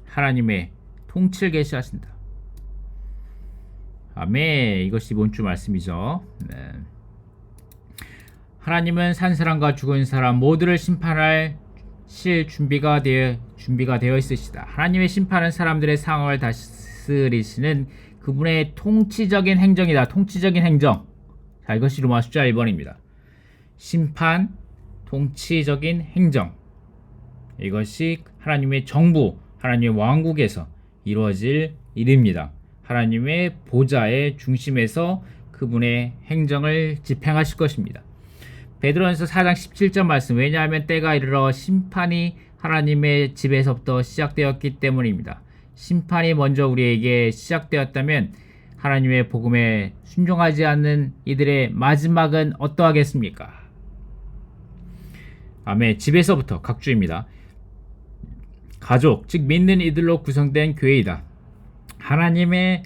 하나님의 통치를 계시하신다. 아멘. 이것이 이번 주 말씀이죠. 네. 하나님은 산 사람과 죽은 사람 모두를 심판할 준비가 되어 있으시다. 하나님의 심판은 사람들의 상황을 다스리시는 그분의 통치적인 행정이다. 통치적인 행정. 자, 이것이 로마 숫자 1번입니다. 심판, 통치적인 행정. 이것이 하나님의 정부, 하나님의 왕국에서 이루어질 일입니다. 하나님의 보좌의 중심에서 그분의 행정을 집행하실 것입니다. 베드로전서 4장 17절 말씀. 왜냐하면 때가 이르러 심판이 하나님의 집에서부터 시작되었기 때문입니다. 심판이 먼저 우리에게 시작되었다면 하나님의 복음에 순종하지 않는 이들의 마지막은 어떠하겠습니까? 아멘. 집에서부터 각주입니다. 가족, 즉 믿는 이들로 구성된 교회이다. 하나님은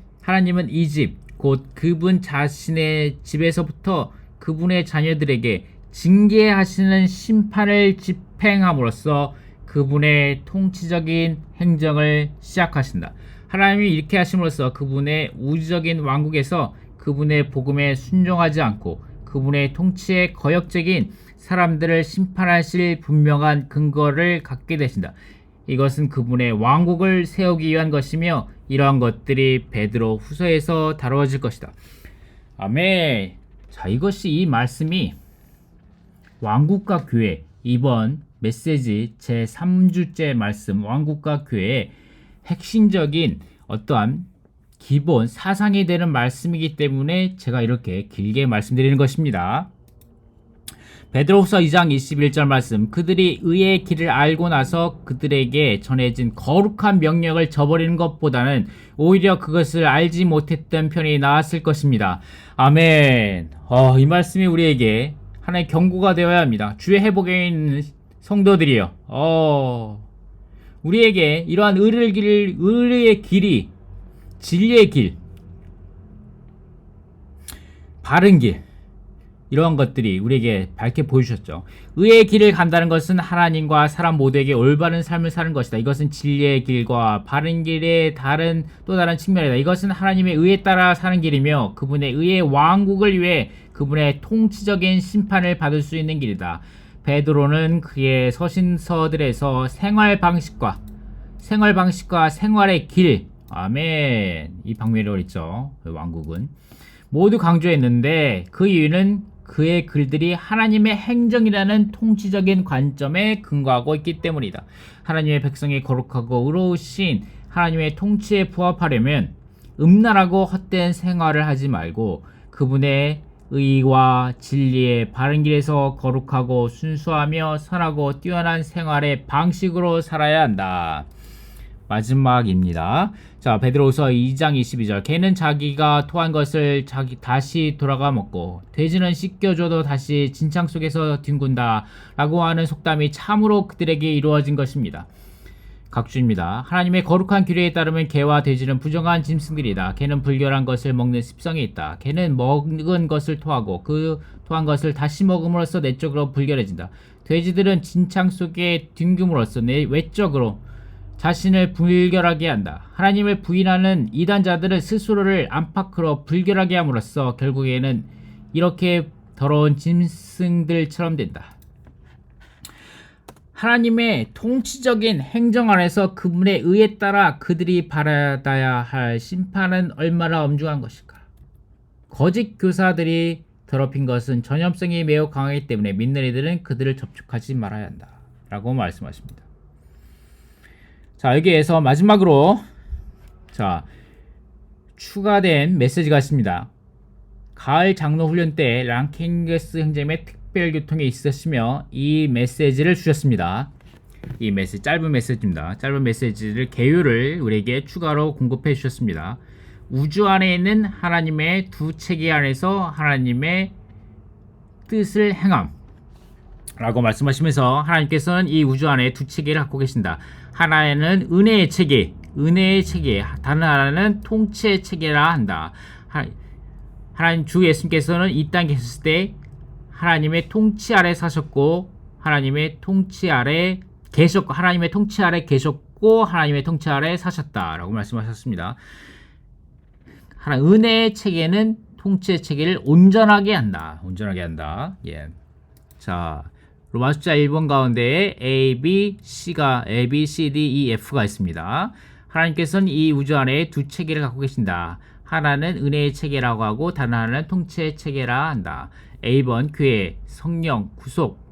이 집, 곧 그분 자신의 집에서부터 그분의 자녀들에게 징계하시는 심판을 집행함으로써 그분의 통치적인 행정을 시작하신다. 하나님이 이렇게 하심으로써 그분의 우주적인 왕국에서 그분의 복음에 순종하지 않고 그분의 통치의 거역적인 사람들을 심판하실 분명한 근거를 갖게 되신다. 이것은 그분의 왕국을 세우기 위한 것이며 이러한 것들이 베드로 후서에서 다루어질 것이다. 아멘. 자, 이것이 이 말씀이 왕국과 교회, 이번 메시지 제3주째 말씀 왕국과 교회의 핵심적인 어떠한 기본 사상이 되는 말씀이기 때문에 제가 이렇게 길게 말씀드리는 것입니다. 베드로후서 2장 21절 말씀, 그들이 의의 길을 알고 나서 그들에게 전해진 거룩한 명령을 저버리는 것보다는 오히려 그것을 알지 못했던 편이 나았을 것입니다. 아멘. 이 말씀이 우리에게 하나의 경고가 되어야 합니다. 주의 회복에 있는 성도들이요. 우리에게 이러한 의의 길이 진리의 길, 바른 길, 이러한 것들이 우리에게 밝게 보여주셨죠. 의의 길을 간다는 것은 하나님과 사람 모두에게 올바른 삶을 사는 것이다. 이것은 진리의 길과 바른 길의 또 다른 측면이다. 이것은 하나님의 의에 따라 사는 길이며 그분의 의의 왕국을 위해 그분의 통치적인 심판을 받을 수 있는 길이다. 베드로는 그의 서신서들에서 생활 방식과 생활의 길, 아멘, 이 방면으로 있죠. 왕국은 모두 강조했는데 그 이유는 그의 글들이 하나님의 행정이라는 통치적인 관점에 근거하고 있기 때문이다. 하나님의 백성이 거룩하고 의로우신 하나님의 통치에 부합하려면 음란하고 헛된 생활을 하지 말고 그분의 의와 진리의 바른 길에서 거룩하고 순수하며 선하고 뛰어난 생활의 방식으로 살아야 한다. 마지막입니다. 자, 베드로후서 2장 22절, 걔는 자기가 토한 것을 다시 돌아가 먹고 돼지는 씻겨줘도 다시 진창 속에서 뒹군다 라고 하는 속담이 참으로 그들에게 이루어진 것입니다. 각주입니다. 하나님의 거룩한 규례에 따르면 개와 돼지는 부정한 짐승들이다. 개는 불결한 것을 먹는 습성이 있다. 개는 먹은 것을 토하고 그 토한 것을 다시 먹음으로써 내적으로 불결해진다. 돼지들은 진창 속에 뒹굼으로써 외적으로 자신을 불결하게 한다. 하나님을 부인하는 이단자들은 스스로를 안팎으로 불결하게 함으로써 결국에는 이렇게 더러운 짐승들처럼 된다. 하나님의 통치적인 행정 안에서 그분의 의에 따라 그들이 받아야 할 심판은 얼마나 엄중한 것일까? 거짓 교사들이 더럽힌 것은 전염성이 매우 강하기 때문에 믿는 이들은 그들을 접촉하지 말아야 한다 라고 말씀하십니다. 자, 여기에서 마지막으로 추가된 메시지가 있습니다. 가을 장로 훈련 때 랑킹게스 형제님의 특별 교통에 있으시며 이 메시지를 주셨습니다. 이 메시지, 짧은 메시지입니다. 짧은 메시지를 개요를 우리에게 추가로 공급해 주셨습니다. 우주 안에 있는 하나님의 두 체계 안에서 하나님의 뜻을 행함 라고 말씀하시면서 하나님께서는 이 우주 안에 두 체계를 갖고 계신다. 하나는 은혜의 체계, 다른 하나는 통치의 체계라 한다. 하나님 주 예수님께서는 이 땅에 계셨을 때 하나님의 통치 아래 사셨고 하나님의 통치 아래 계셨고 하나님의 통치 아래 사셨다라고 말씀하셨습니다. 은혜의 체계는 통치의 체계를 온전하게 한다. 예. 자, 로마 숫자 1번 가운데에 A, B, C, D, E, F가 있습니다. 하나님께서는 이 우주 안에 두 체계를 갖고 계신다. 하나는 은혜의 체계라고 하고 다른 하나는 통치의 체계라 한다. A번 교회, 성령, 구속,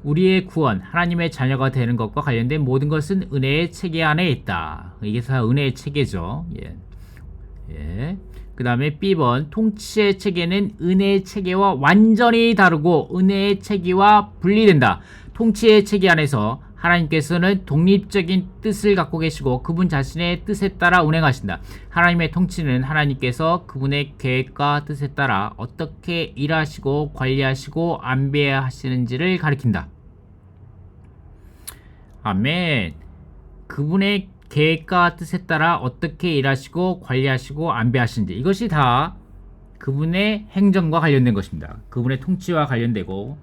우리의 구원, 하나님의 자녀가 되는 것과 관련된 모든 것은 은혜의 체계 안에 있다. 이게 다 은혜의 체계죠. 예. 그 다음에 B번 통치의 체계는 은혜의 체계와 완전히 다르고 은혜의 체계와 분리된다. 통치의 체계 안에서 하나님께서는 독립적인 뜻을 갖고 계시고 그분 자신의 뜻에 따라 운행하신다. 하나님의 통치는 하나님께서 그분의 계획과 뜻에 따라 어떻게 일하시고 관리하시고 안배하시는지를 가리킨다. 아멘. 그분의 계획과 뜻에 따라 어떻게 일하시고 관리하시고 안배하시는지, 이것이 다 그분의 행정과 관련된 것입니다. 그분의 통치와 관련되고,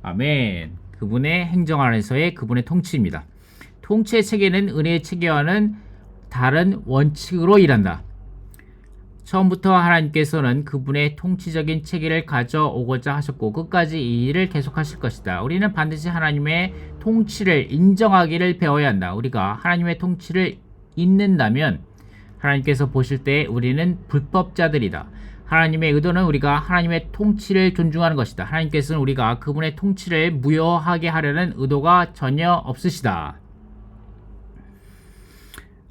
아멘, 그분의 행정 안에서의 그분의 통치입니다. 통치의 체계는 은혜의 체계와는 다른 원칙으로 일한다. 처음부터 하나님께서는 그분의 통치적인 체계를 가져오고자 하셨고 끝까지 이 일을 계속하실 것이다. 우리는 반드시 하나님의 통치를 인정하기를 배워야 한다. 우리가 하나님의 통치를 잊는다면 하나님께서 보실 때 우리는 불법자들이다. 하나님의 의도는 우리가 하나님의 통치를 존중하는 것이다. 하나님께서는 우리가 그분의 통치를 무효하게 하려는 의도가 전혀 없으시다.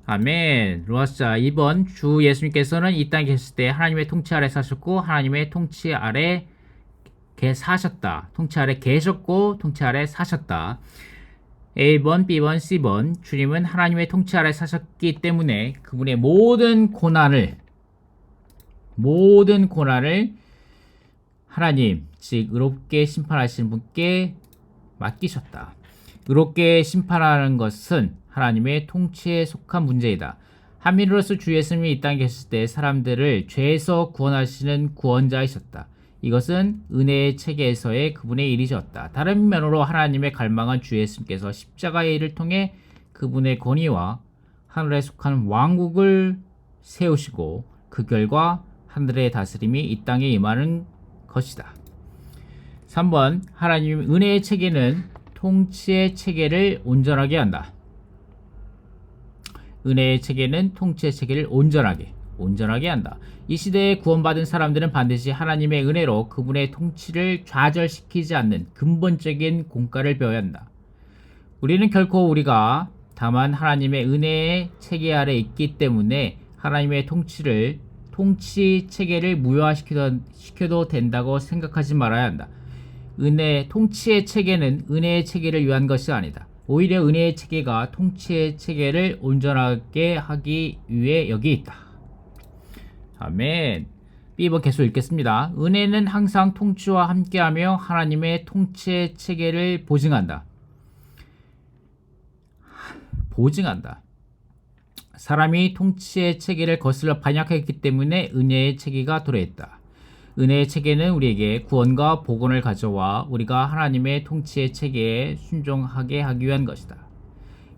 아멘. 로아스자 2번 주 예수님께서는 이 땅에 계실 때 하나님의 통치 아래 사셨고 하나님의 통치 아래 사셨다. 통치 아래 계셨고 통치 아래 사셨다. A번, B번, C번 주님은 하나님의 통치 아래 사셨기 때문에 그분의 모든 고난을 하나님, 즉 의롭게 심판하시는 분께 맡기셨다. 의롭게 심판하는 것은 하나님의 통치에 속한 문제이다. 한민으로서 주 예수님이 이 땅에 계실 때 사람들을 죄에서 구원하시는 구원자이셨다. 이것은 은혜의 체계에서의 그분의 일이셨다. 다른 면으로 하나님의 갈망은 주 예수님께서 십자가의 일을 통해 그분의 권위와 하늘에 속한 왕국을 세우시고 그 결과 하늘의 다스림이 이 땅에 임하는 것이다. 3번 하나님 은혜의 체계는 통치의 체계를 온전하게 한다. 은혜의 체계는 통치의 체계를 온전하게 한다. 이 시대에 구원받은 사람들은 반드시 하나님의 은혜로 그분의 통치를 좌절시키지 않는 근본적인 공과를 배워야 한다. 우리는 결코 우리가 다만 하나님의 은혜의 체계 아래 있기 때문에 하나님의 통치 체계를 무효화시켜도 된다고 생각하지 말아야 한다. 통치의 체계는 은혜의 체계를 위한 것이 아니다. 오히려 은혜의 체계가 통치의 체계를 온전하게 하기 위해 여기 있다. 아멘. B번 계속 읽겠습니다. 은혜는 항상 통치와 함께하며 하나님의 통치의 체계를 보증한다. 사람이 통치의 체계를 거슬러 반역했기 때문에 은혜의 체계가 도래했다. 은혜의 체계는 우리에게 구원과 복원을 가져와 우리가 하나님의 통치의 체계에 순종하게 하기 위한 것이다.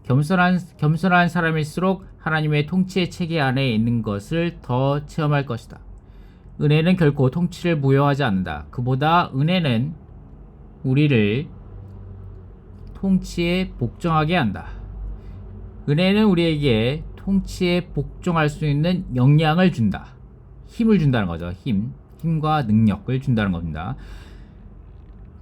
겸손한 사람일수록 하나님의 통치의 체계 안에 있는 것을 더 체험할 것이다. 은혜는 결코 통치를 무효하지 않는다. 그보다 은혜는 우리를 통치에 복종하게 한다. 은혜는 우리에게 통치에 복종할 수 있는 역량을 준다. 힘을 준다는 거죠. 힘과 능력을 준다는 겁니다.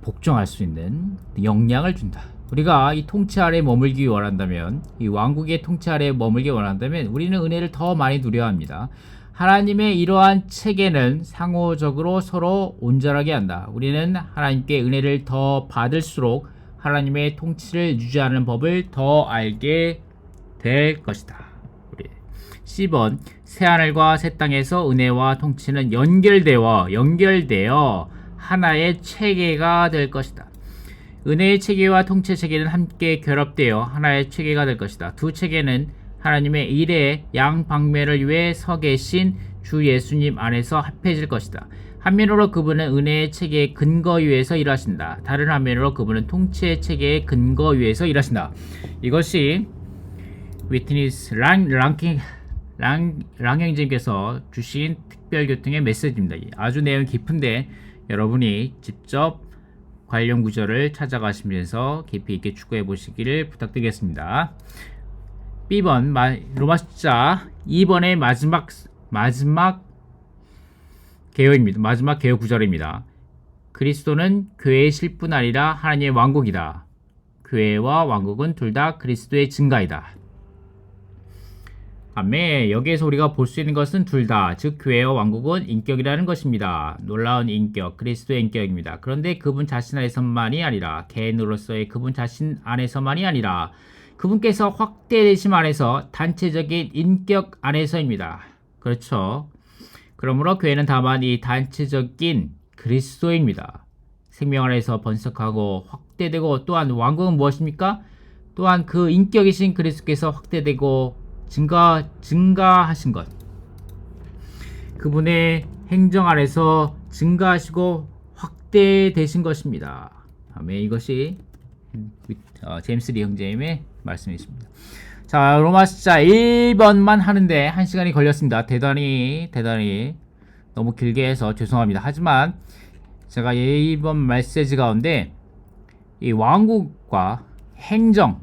복종할 수 있는 역량을 준다. 우리가 이 통치 아래 머물기 원한다면, 이 왕국의 통치 아래 머물기 원한다면 우리는 은혜를 더 많이 누려야 합니다. 하나님의 이러한 체계는 상호적으로 서로 온전하게 한다. 우리는 하나님께 은혜를 더 받을수록 하나님의 통치를 유지하는 법을 더 알게 될 것이다. 우리 C번 새하늘과 새 땅에서 은혜와 통치는 연결되어 하나의 체계가 될 것이다. 은혜의 체계와 통치의 체계는 함께 결합되어 하나의 체계가 될 것이다. 두 체계는 하나님의 일의 양방면을 위해 서 계신 주 예수님 안에서 합해질 것이다. 한면으로 그분은 은혜의 체계의 근거 위에서 일하신다. 다른 한면으로 그분은 통치의 체계의 근거 위에서 일하신다. 이것이 위트니스 랑형님께서 주신 특별교통의 메시지입니다. 아주 내용 깊은데 여러분이 직접 관련 구절을 찾아가시면서 깊이 있게 추구해 보시기를 부탁드리겠습니다. B번 로마 숫자 2번의 마지막 개요입니다. 마지막 개요 구절입니다. 그리스도는 교회의 실뿐 아니라 하나님의 왕국이다. 교회와 왕국은 둘 다 그리스도의 증가이다. 아멘. 여기에서 우리가 볼 수 있는 것은 둘 다, 즉 교회와 왕국은 인격이라는 것입니다. 놀라운 인격, 그리스도의 인격입니다. 그런데 그분 자신 안에서만이 아니라 개인으로서의 그분 자신 안에서만이 아니라 그분께서 확대되심 안에서 단체적인 인격 안에서입니다. 그렇죠. 그러므로 교회는 다만 이 단체적인 그리스도입니다. 생명 안에서 번성하고 확대되고, 또한 왕국은 무엇입니까? 또한 그 인격이신 그리스도께서 확대되고 증가하신 것, 그분의 행정 안에서 증가하시고 확대되신 것입니다. 아멘. 이것이 제임스 리 형제님의 말씀이십니다. 자, 로마 숫자 1번만 하는데 1시간이 걸렸습니다. 대단히 너무 길게 해서 죄송합니다. 하지만 제가 이번 메시지 가운데 이 왕국과 행정,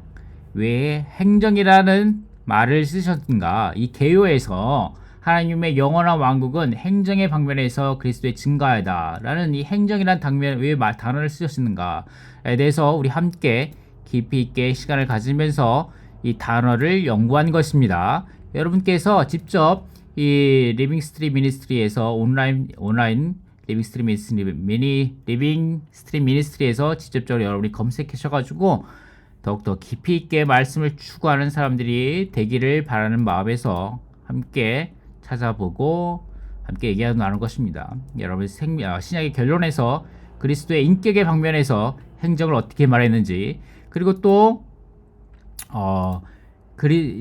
왜 행정이라는 말을 쓰셨는가, 이 개요에서 하나님의 영원한 왕국은 행정의 방면에서 그리스도의 증거하다 라는 이 행정이라는 단면, 왜 단어를 쓰셨는가에 대해서 우리 함께 깊이 있게 시간을 가지면서 이 단어를 연구한 것입니다. 여러분께서 직접 이 리빙 스트림 미니스트리에서 온라인 리빙 스트림 미니스트리에서 직접적으로 여러분이 검색하셔가지고 더욱더 깊이 있게 말씀을 추구하는 사람들이 되기를 바라는 마음에서 함께 찾아보고 함께 얘기하고 나눈 것입니다. 여러분 신약의 결론에서 그리스도의 인격의 방면에서 행정을 어떻게 말했는지, 그리고 또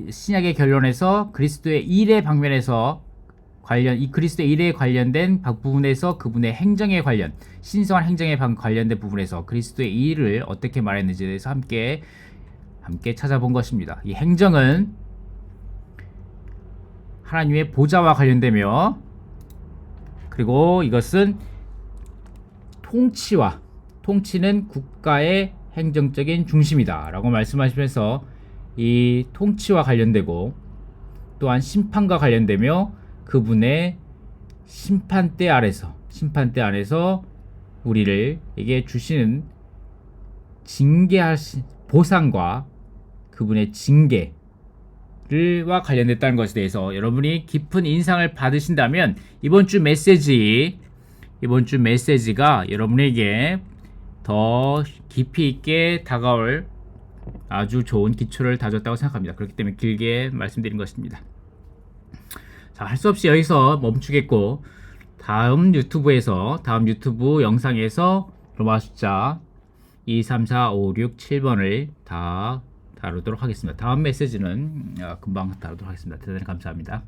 신약의 결론에서 그리스도의 일의 방면에서 이 그리스도의 일에 관련된 부분에서 그분의 행정에 관련, 신성한 행정에 관련된 부분에서 그리스도의 일을 어떻게 말했는지에 대해서 함께 찾아본 것입니다. 이 행정은 하나님의 보좌와 관련되며, 그리고 이것은 통치는 국가의 행정적인 중심이다 라고 말씀하시면서 이 통치와 관련되고, 또한 심판과 관련되며 그분의 심판대 안에서 우리에게 주시는 보상과 그분의 징계와 관련됐다는 것에 대해서 여러분이 깊은 인상을 받으신다면 이번 주 메시지가 여러분에게 더 깊이 있게 다가올 아주 좋은 기초를 다졌다고 생각합니다. 그렇기 때문에 길게 말씀드린 것입니다. 자, 할 수 없이 여기서 멈추겠고, 다음 유튜브 영상에서 로마 숫자 2, 3, 4, 5, 6, 7번을 다 다루도록 하겠습니다. 다음 메시지는 금방 다루도록 하겠습니다. 대단히 감사합니다.